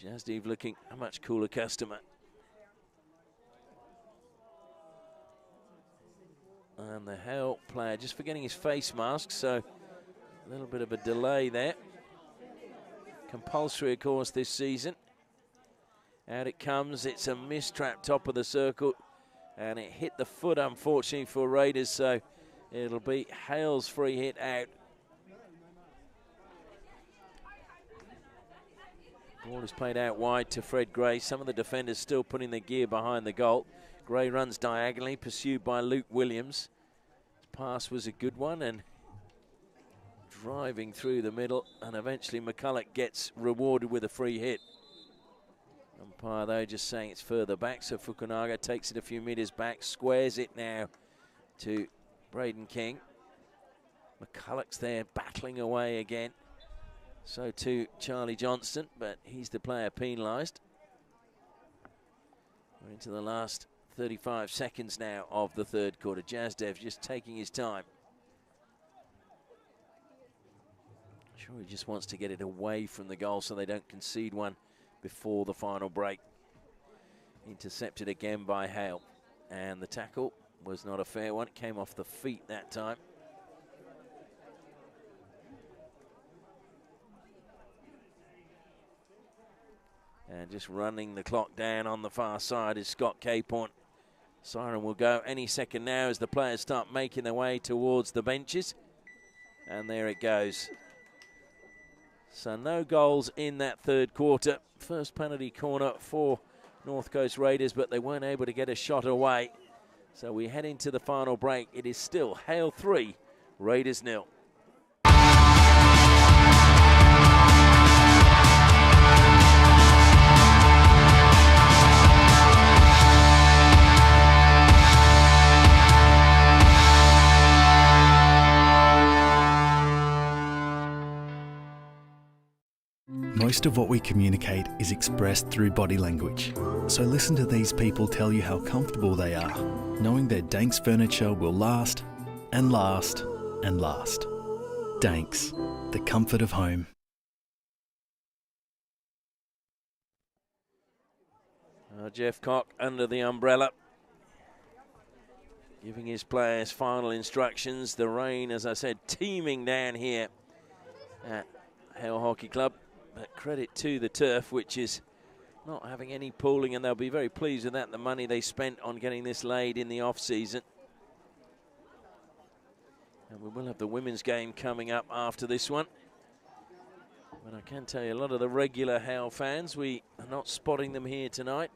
Jazdev looking a much cooler customer. And the Hale player just forgetting his face mask, so a little bit of a delay there. Compulsory, of course, this season. Out it comes. It's a mistrap top of the circle, and it hit the foot, unfortunately, for Raiders, so it'll be Hale's free hit out. Ball is played out wide to Fred Gray. Some of the defenders still putting their gear behind the goal. Gray runs diagonally, pursued by Luke Williams. His pass was a good one, and driving through the middle, and eventually McCulloch gets rewarded with a free hit. Umpire, though, just saying it's further back, so Fukunaga takes it a few metres back, squares it now to Braden King. McCulloch's there battling away again. So too Charlie Johnston, but he's the player penalised. We're into the last 35 seconds now of the third quarter. Jazdev just taking his time. Sure, he just wants to get it away from the goal so they don't concede one before the final break. Intercepted again by Hale. And the tackle was not a fair one. It came off the feet that time. And just running the clock down on the far side is Scott Caporn. Siren will go any second now as the players start making their way towards the benches. And there it goes. So no goals in that third quarter. First penalty corner for North Coast Raiders, but they weren't able to get a shot away. So we head into the final break. It is still Hale 3, Raiders 0. Most of what we communicate is expressed through body language. So listen to these people tell you how comfortable they are, knowing their Danks furniture will last and last and last. Danks, the comfort of home. Jeff Cock under the umbrella, giving his players final instructions. The rain, as I said, teeming down here at Hale Hockey Club. But credit to the turf, which is not having any pooling, and they'll be very pleased with that, the money they spent on getting this laid in the off-season. And we will have the women's game coming up after this one. But I can tell you, a lot of the regular Hale fans, we are not spotting them here tonight.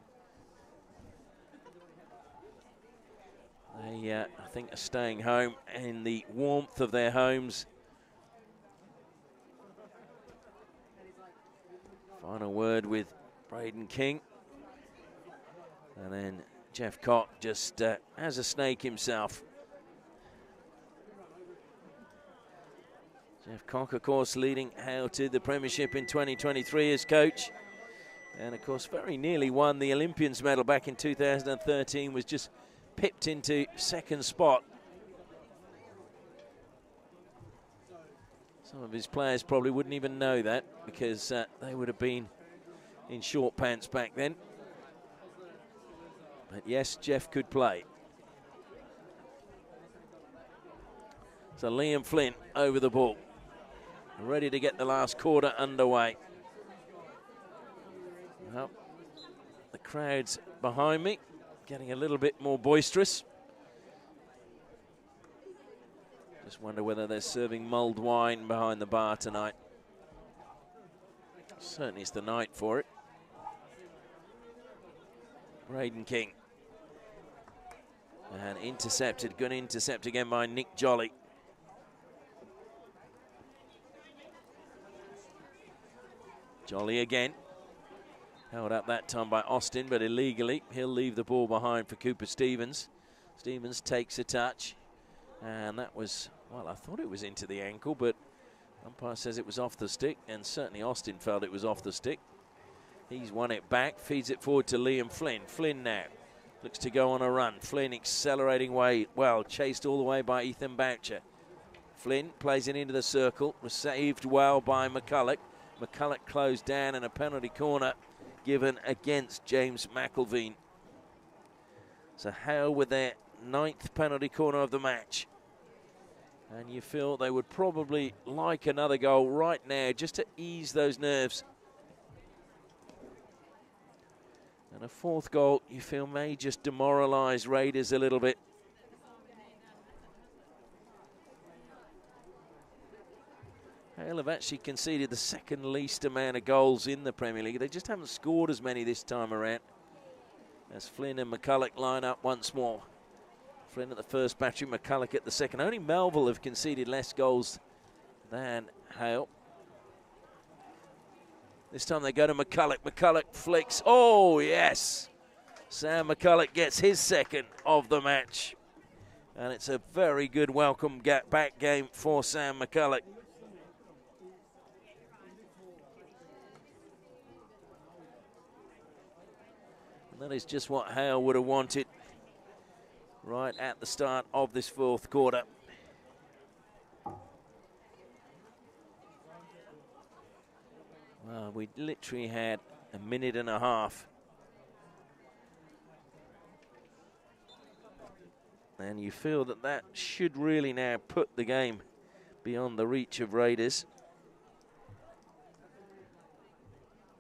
They, I think, are staying home in the warmth of their homes. Final word with Braden King. And then Jeff Cock just as a snake himself. Jeff Cock, of course, leading Hale to the Premiership in 2023 as coach. And, of course, very nearly won the Olympians medal back in 2013, was just pipped into second spot. Some of his players probably wouldn't even know that because they would have been in short pants back then. But yes, Jeff could play. So Liam Flynn over the ball, ready to get the last quarter underway. Well, the crowd's behind me, getting a little bit more boisterous. Just wonder whether they're serving mulled wine behind the bar tonight. Certainly it's the night for it. Braden King. And intercepted, good intercept again by Nick Jolly. Jolly again. Held up that time by Austin, but illegally. He'll leave the ball behind for Cooper Stevens. Stevens takes a touch. And that was, well, I thought it was into the ankle, but umpire says it was off the stick, and certainly Austin felt it was off the stick. He's won it back, feeds it forward to Liam Flynn. Flynn now looks to go on a run. Flynn accelerating way, well, chased all the way by Ethan Boucher. Flynn plays it into the circle, received well by McCulloch. McCulloch closed down, and a penalty corner given against James McElveen. So Hale with their 9th penalty corner of the match. And you feel they would probably like another goal right now just to ease those nerves. And a 4th goal you feel may just demoralise Raiders a little bit. Hale have actually conceded the 2nd least amount of goals in the Premier League. They just haven't scored as many this time around. As Flynn and McCulloch line up once more. Flynn at the first battery, McCulloch at the second. Only Melville have conceded less goals than Hale. This time they go to McCulloch. McCulloch flicks. Oh, yes. Sam McCulloch gets his 2nd of the match. And it's a very good welcome back game for Sam McCulloch. And that is just what Hale would have wanted right at the start of this 4th quarter. Well, we literally had a minute and a half. And you feel that that should really now put the game beyond the reach of Raiders.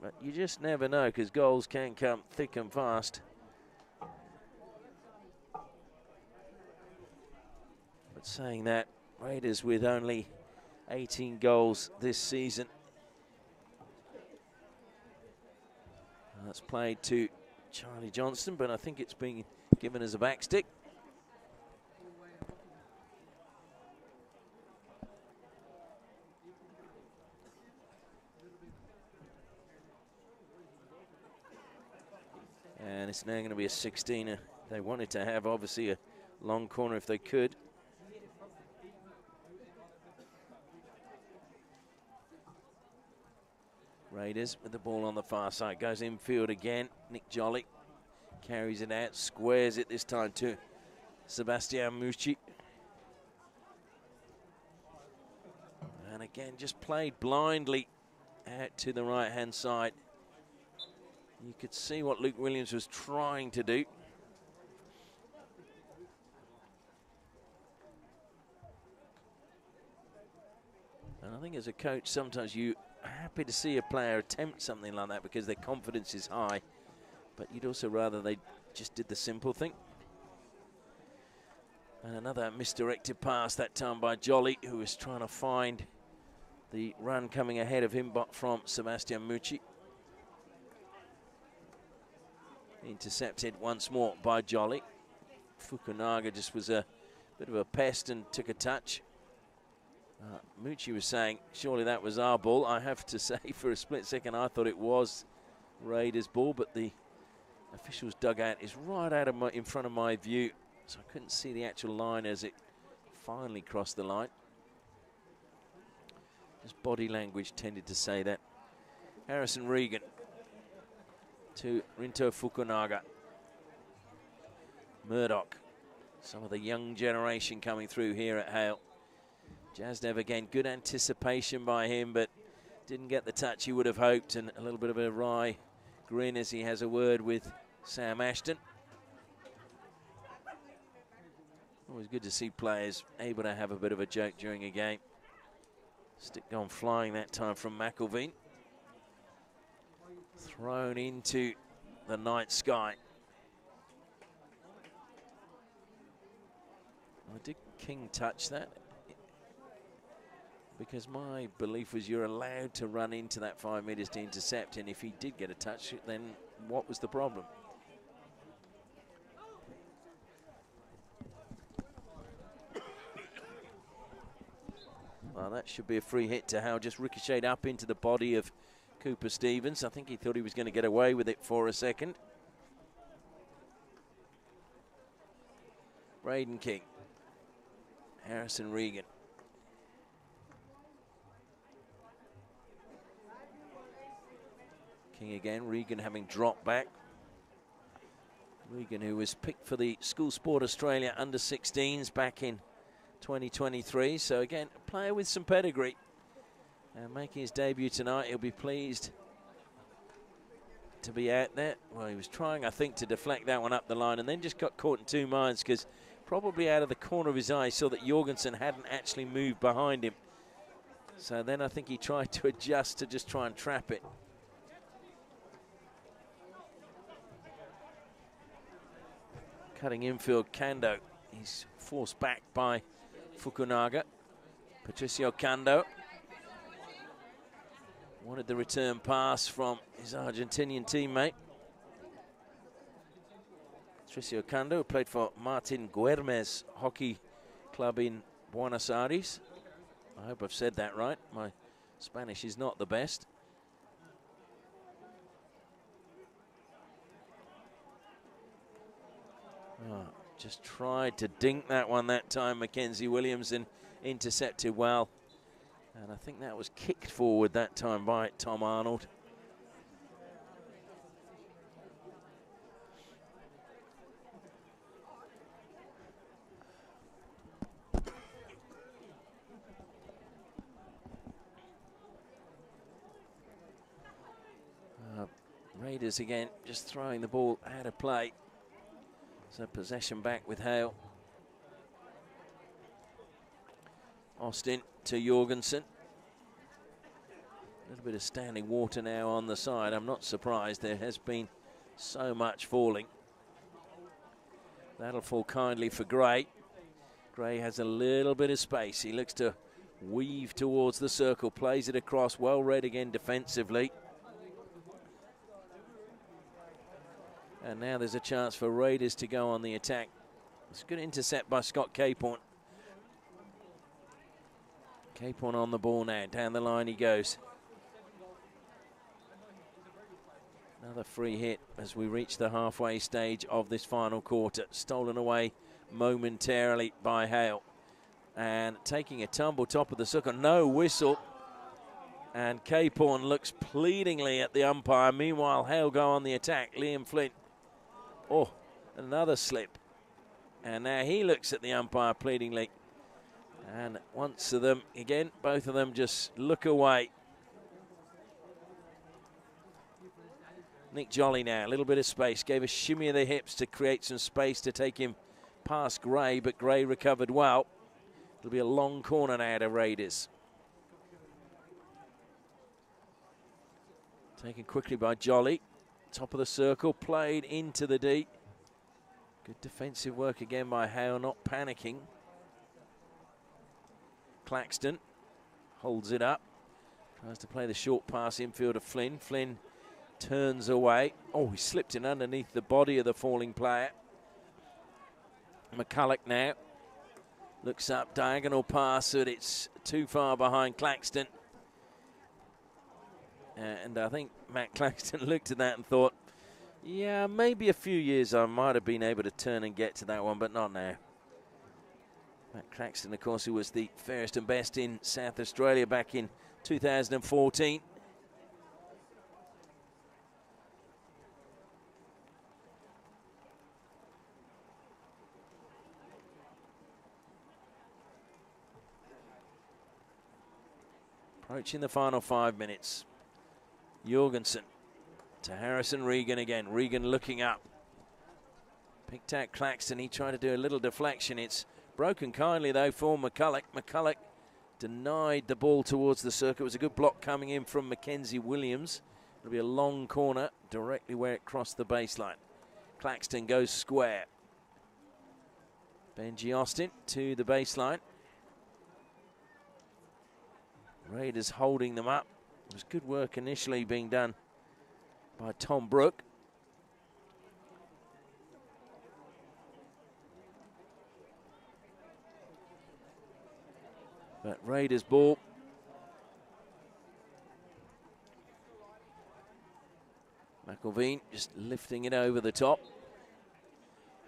But you just never know, because goals can come thick and fast. But saying that, Raiders with only 18 goals this season. That's played to Charlie Johnston, but I think it's being given as a backstick. And it's now going to be a 16er. They wanted to have, obviously, a long corner if they could. Raiders with the ball on the far side. Goes infield again. Nick Jolly carries it out, squares it this time to Sebastian Mucci. And again, just played blindly out to the right-hand side. You could see what Luke Williams was trying to do. And I think as a coach, sometimes you're happy to see a player attempt something like that because their confidence is high. But you'd also rather they just did the simple thing. And another misdirected pass that time by Jolly, who was trying to find The run coming ahead of him, but from Sebastian Mucci. Intercepted once more by Jolly. Fukunaga just was a bit of a pest and took a touch. Mucci was saying, surely that was our ball. I have to say, for a split second, I thought it was Raiders' ball, but the officials' dugout is right out of in front of my view, so I couldn't see the actual line as it finally crossed the line. Just body language tended to say that. Harrison Regan to Rinto Fukunaga. Murdoch, some of the young generation coming through here at Hale. Jasdev again, good anticipation by him, but didn't get the touch he would have hoped, and a little bit of a wry grin as he has a word with Sam Ashton. Always good to see players able to have a bit of a joke during a game. Stick gone flying that time from McElveen. Thrown into the night sky. Did King touch that? Because my belief was you're allowed to run into that 5 meters to intercept, and if he did get a touch, then what was the problem? Well, that should be a free hit to Hale, just ricocheted up into the body of Cooper Stevens. I think he thought he was going to get away with it for a second. Braden King. Harrison Regan. King again, Regan having dropped back. Regan, who was picked for the School Sport Australia under-16s back in 2023. So again, a player with some pedigree. And making his debut tonight, he'll be pleased to be out there. Well, he was trying, I think, to deflect that one up the line and then just got caught in two minds because probably out of the corner of his eye, he saw that Jorgensen hadn't actually moved behind him. So then I think he tried to adjust to just try and trap it. Cutting infield, Kando. He's forced back by Fukunaga. Patricio Kando wanted the return pass from his Argentinian teammate. Patricio Kando, who played for Martin Guermes Hockey Club in Buenos Aires. I hope I've said that right. My Spanish is not the best. Oh, just tried to dink that one that time, Mackenzie Williams, and intercepted well. And I think that was kicked forward that time by Tom Arnold. Raiders again, just throwing the ball out of play. So possession back with Hale. Austin to Jorgensen. A little bit of standing water now on the side. I'm not surprised. There has been so much falling. That'll fall kindly for Gray. Gray has a little bit of space. He looks to weave towards the circle, plays it across. Well read again defensively. And now there's a chance for Raiders to go on the attack. It's a good intercept by Scott Capehorn. Capehorn on the ball now. Down the line he goes. Another free hit as we reach the halfway stage of this final quarter. Stolen away momentarily by Hale. And taking a tumble top of the circle. No whistle. And Capehorn looks pleadingly at the umpire. Meanwhile, Hale go on the attack. Liam Flint. Oh, another slip. And now he looks at the umpire pleadingly. And once of them, again, both of them just look away. Nick Jolly now, a little bit of space. Gave a shimmy of the hips to create some space to take him past Gray, but Gray recovered well. It'll be a long corner now to Raiders. Taken quickly by Jolly. Top of the circle, played into the D. Good defensive work again by Hale, not panicking. Claxton holds it up. Tries to play the short pass infield to Flynn. Flynn turns away. Oh, he slipped in underneath the body of the falling player. McCulloch now looks up, diagonal pass, but it's too far behind Claxton. And I think Matt Claxton looked at that and thought, yeah, maybe a few years I might have been able to turn and get to that one, but not now. Matt Claxton, of course, who was the fairest and best in South Australia back in 2014. Approaching the final 5 minutes. Jorgensen to Harrison Regan again. Regan looking up. Picked out Claxton. He tried to do a little deflection. It's broken kindly, though, for McCulloch. McCulloch denied the ball towards the circuit. It was a good block coming in from Mackenzie Williams. It'll be a long corner directly where it crossed the baseline. Claxton goes square. Benji Austin to the baseline. Raiders holding them up. It was good work initially being done by Tom Brook. But Raiders ball. McElveen just lifting it over the top.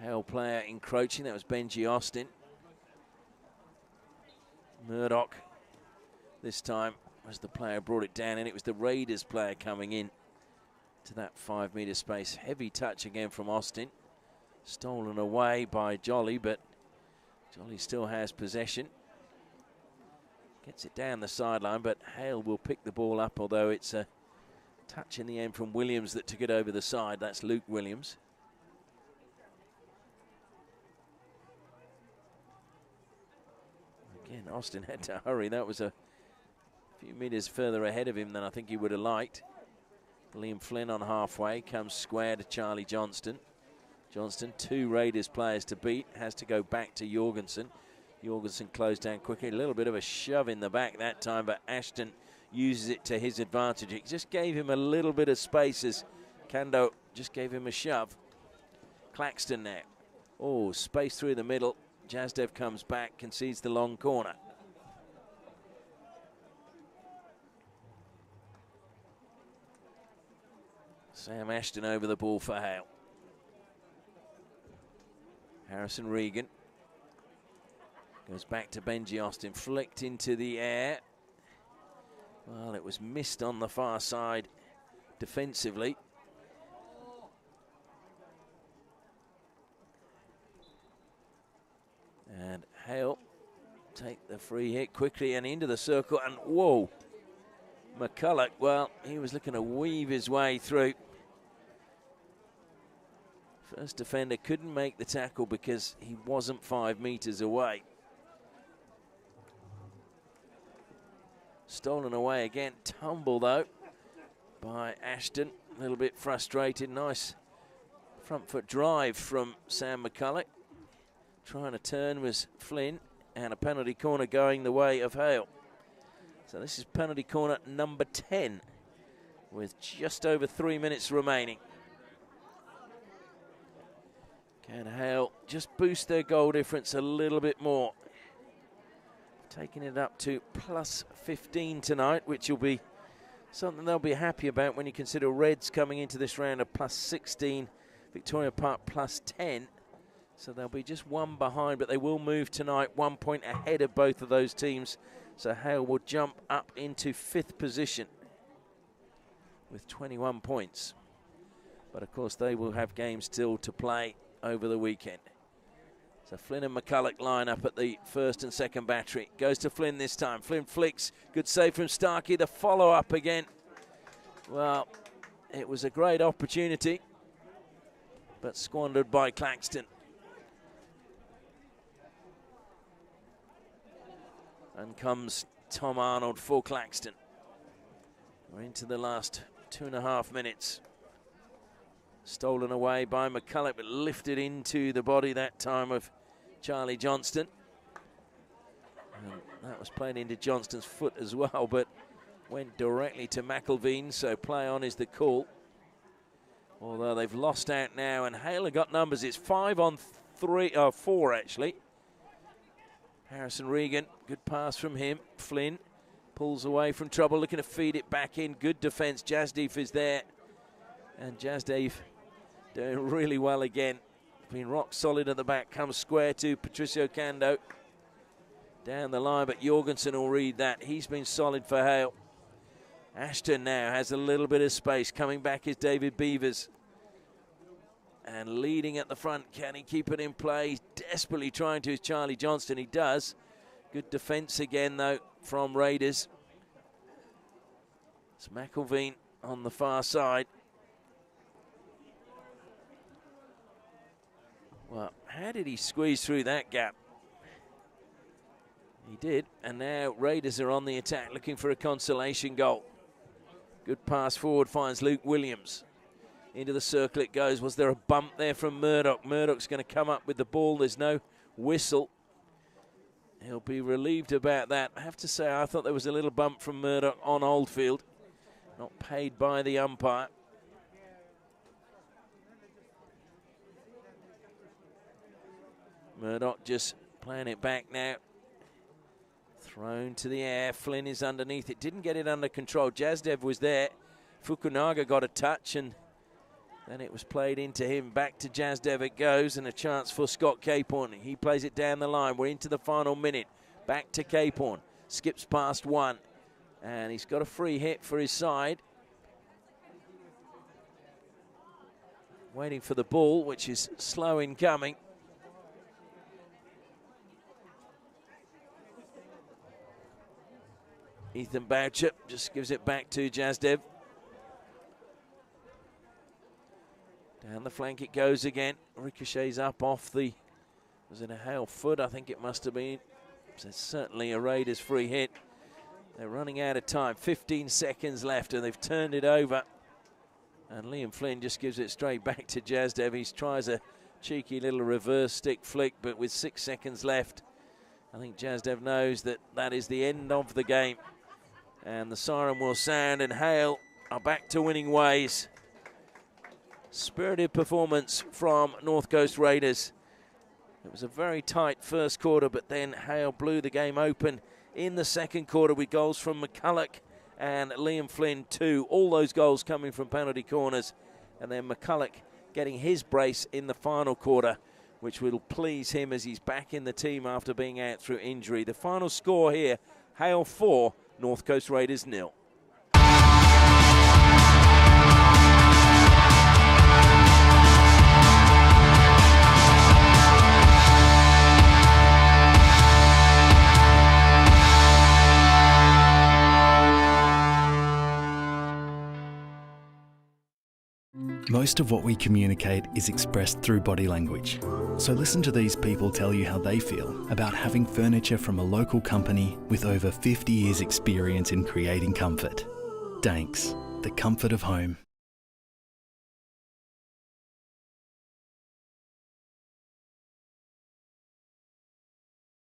Hale player encroaching. That was Benji Austin. Murdoch this time was the player brought it down, and it was the Raiders player coming in to that 5 metre space. Heavy touch again from Austin. Stolen away by Jolly, but Jolly still has possession. Gets it down the sideline, but Hale will pick the ball up, although it's a touch in the end from Williams that took it over the side. That's Luke Williams. Again, Austin had to hurry. That was a few metres further ahead of him than I think he would have liked. Liam Flynn on halfway, comes square to Charlie Johnston. Johnston, 2 Raiders players to beat, has to go back to Jorgensen. Jorgensen closed down quickly, a little bit of a shove in the back that time, but Ashton uses it to his advantage. It just gave him a little bit of space as Kando just gave him a shove. Claxton now. Oh, space through the middle. Jazdev comes back, concedes the long corner. Sam Ashton over the ball for Hale. Harrison Regan goes back to Benji Austin, flicked into the air. Well, it was missed on the far side defensively. And Hale take the free hit quickly and into the circle, and whoa, McCulloch, well, he was looking to weave his way through. First defender couldn't make the tackle because he wasn't 5 metres away. Stolen away again, tumble though by Ashton, a little bit frustrated. Nice front foot drive from Sam McCulloch. Trying to turn was Flynn, and a penalty corner going the way of Hale. So this is penalty corner number 10 with just over 3 minutes remaining. Can Hale just boost their goal difference a little bit more? Taking it up to plus 15 tonight, which will be something they'll be happy about when you consider Reds coming into this round of plus 16, Victoria Park plus 10. So they'll be just one behind, but they will move tonight 1 point ahead of both of those teams. So Hale will jump up into 5th position with 21 points. But of course they will have games still to play over the weekend. So Flynn and McCulloch line up at the first and second battery. Goes to Flynn this time. Flynn flicks. Good save from Starkey. The follow-up again. Well, it was a great opportunity, but squandered by Claxton. And comes Tom Arnold for Claxton. We're into the last 2.5 minutes. Stolen away by McCulloch, but lifted into the body that time of Charlie Johnston. And that was played into Johnston's foot as well, but went directly to McElveen, so play on is the call. Although they've lost out now, and Hale got numbers. It's 4 actually. Harrison Regan, good pass from him. Flynn pulls away from trouble, looking to feed it back in. Good defence. Jasdev is there. And Jasdev doing really well again. Been rock solid at the back. Comes square to Patricio Cando. Down the line, but Jorgensen will read that. He's been solid for Hale. Ashton now has a little bit of space. Coming back is David Beavers. And leading at the front, can he keep it in play? He's desperately trying to, is Charlie Johnston. He does. Good defence again, though, from Raiders. It's McElveen on the far side. Well, how did he squeeze through that gap? He did, and now Raiders are on the attack, looking for a consolation goal. Good pass forward, finds Luke Williams. Into the circle it goes. Was there a bump there from Murdoch? Murdoch's going to come up with the ball. There's no whistle. He'll be relieved about that. I have to say, I thought there was a little bump from Murdoch on Oldfield. Not paid by the umpire. Murdoch just playing it back now. Thrown to the air. Flynn is underneath it. Didn't get it under control. Jasdev was there. Fukunaga got a touch, and then it was played into him. Back to Jasdev it goes, and a chance for Scott Capehorn. He plays it down the line. We're into the final minute. Back to Capehorn. Skips past one, and he's got a free hit for his side. Waiting for the ball, which is slow in coming. Ethan Boucher just gives it back to Jasdev. Down the flank it goes again. Ricochets up off the, was it a Hale foot? I think it must have been. So it's certainly a Raiders free hit. They're running out of time. 15 seconds left, and they've turned it over. And Liam Flynn just gives it straight back to Jasdev. He tries a cheeky little reverse stick flick, but with 6 seconds left, I think Jasdev knows that that is the end of the game. And the siren will sound, and Hale are back to winning ways. Spirited performance from North Coast Raiders. It was a very tight first quarter, but then Hale blew the game open in the second quarter with goals from McCulloch and Liam Flynn too. All those goals coming from penalty corners. And then McCulloch getting his brace in the final quarter, which will please him as he's back in the team after being out through injury. The final score here, Hale 4, North Coast Raiders 0. Most of what we communicate is expressed through body language. So listen to these people tell you how they feel about having furniture from a local company with over 50 years experience in creating comfort. Danks, the comfort of home.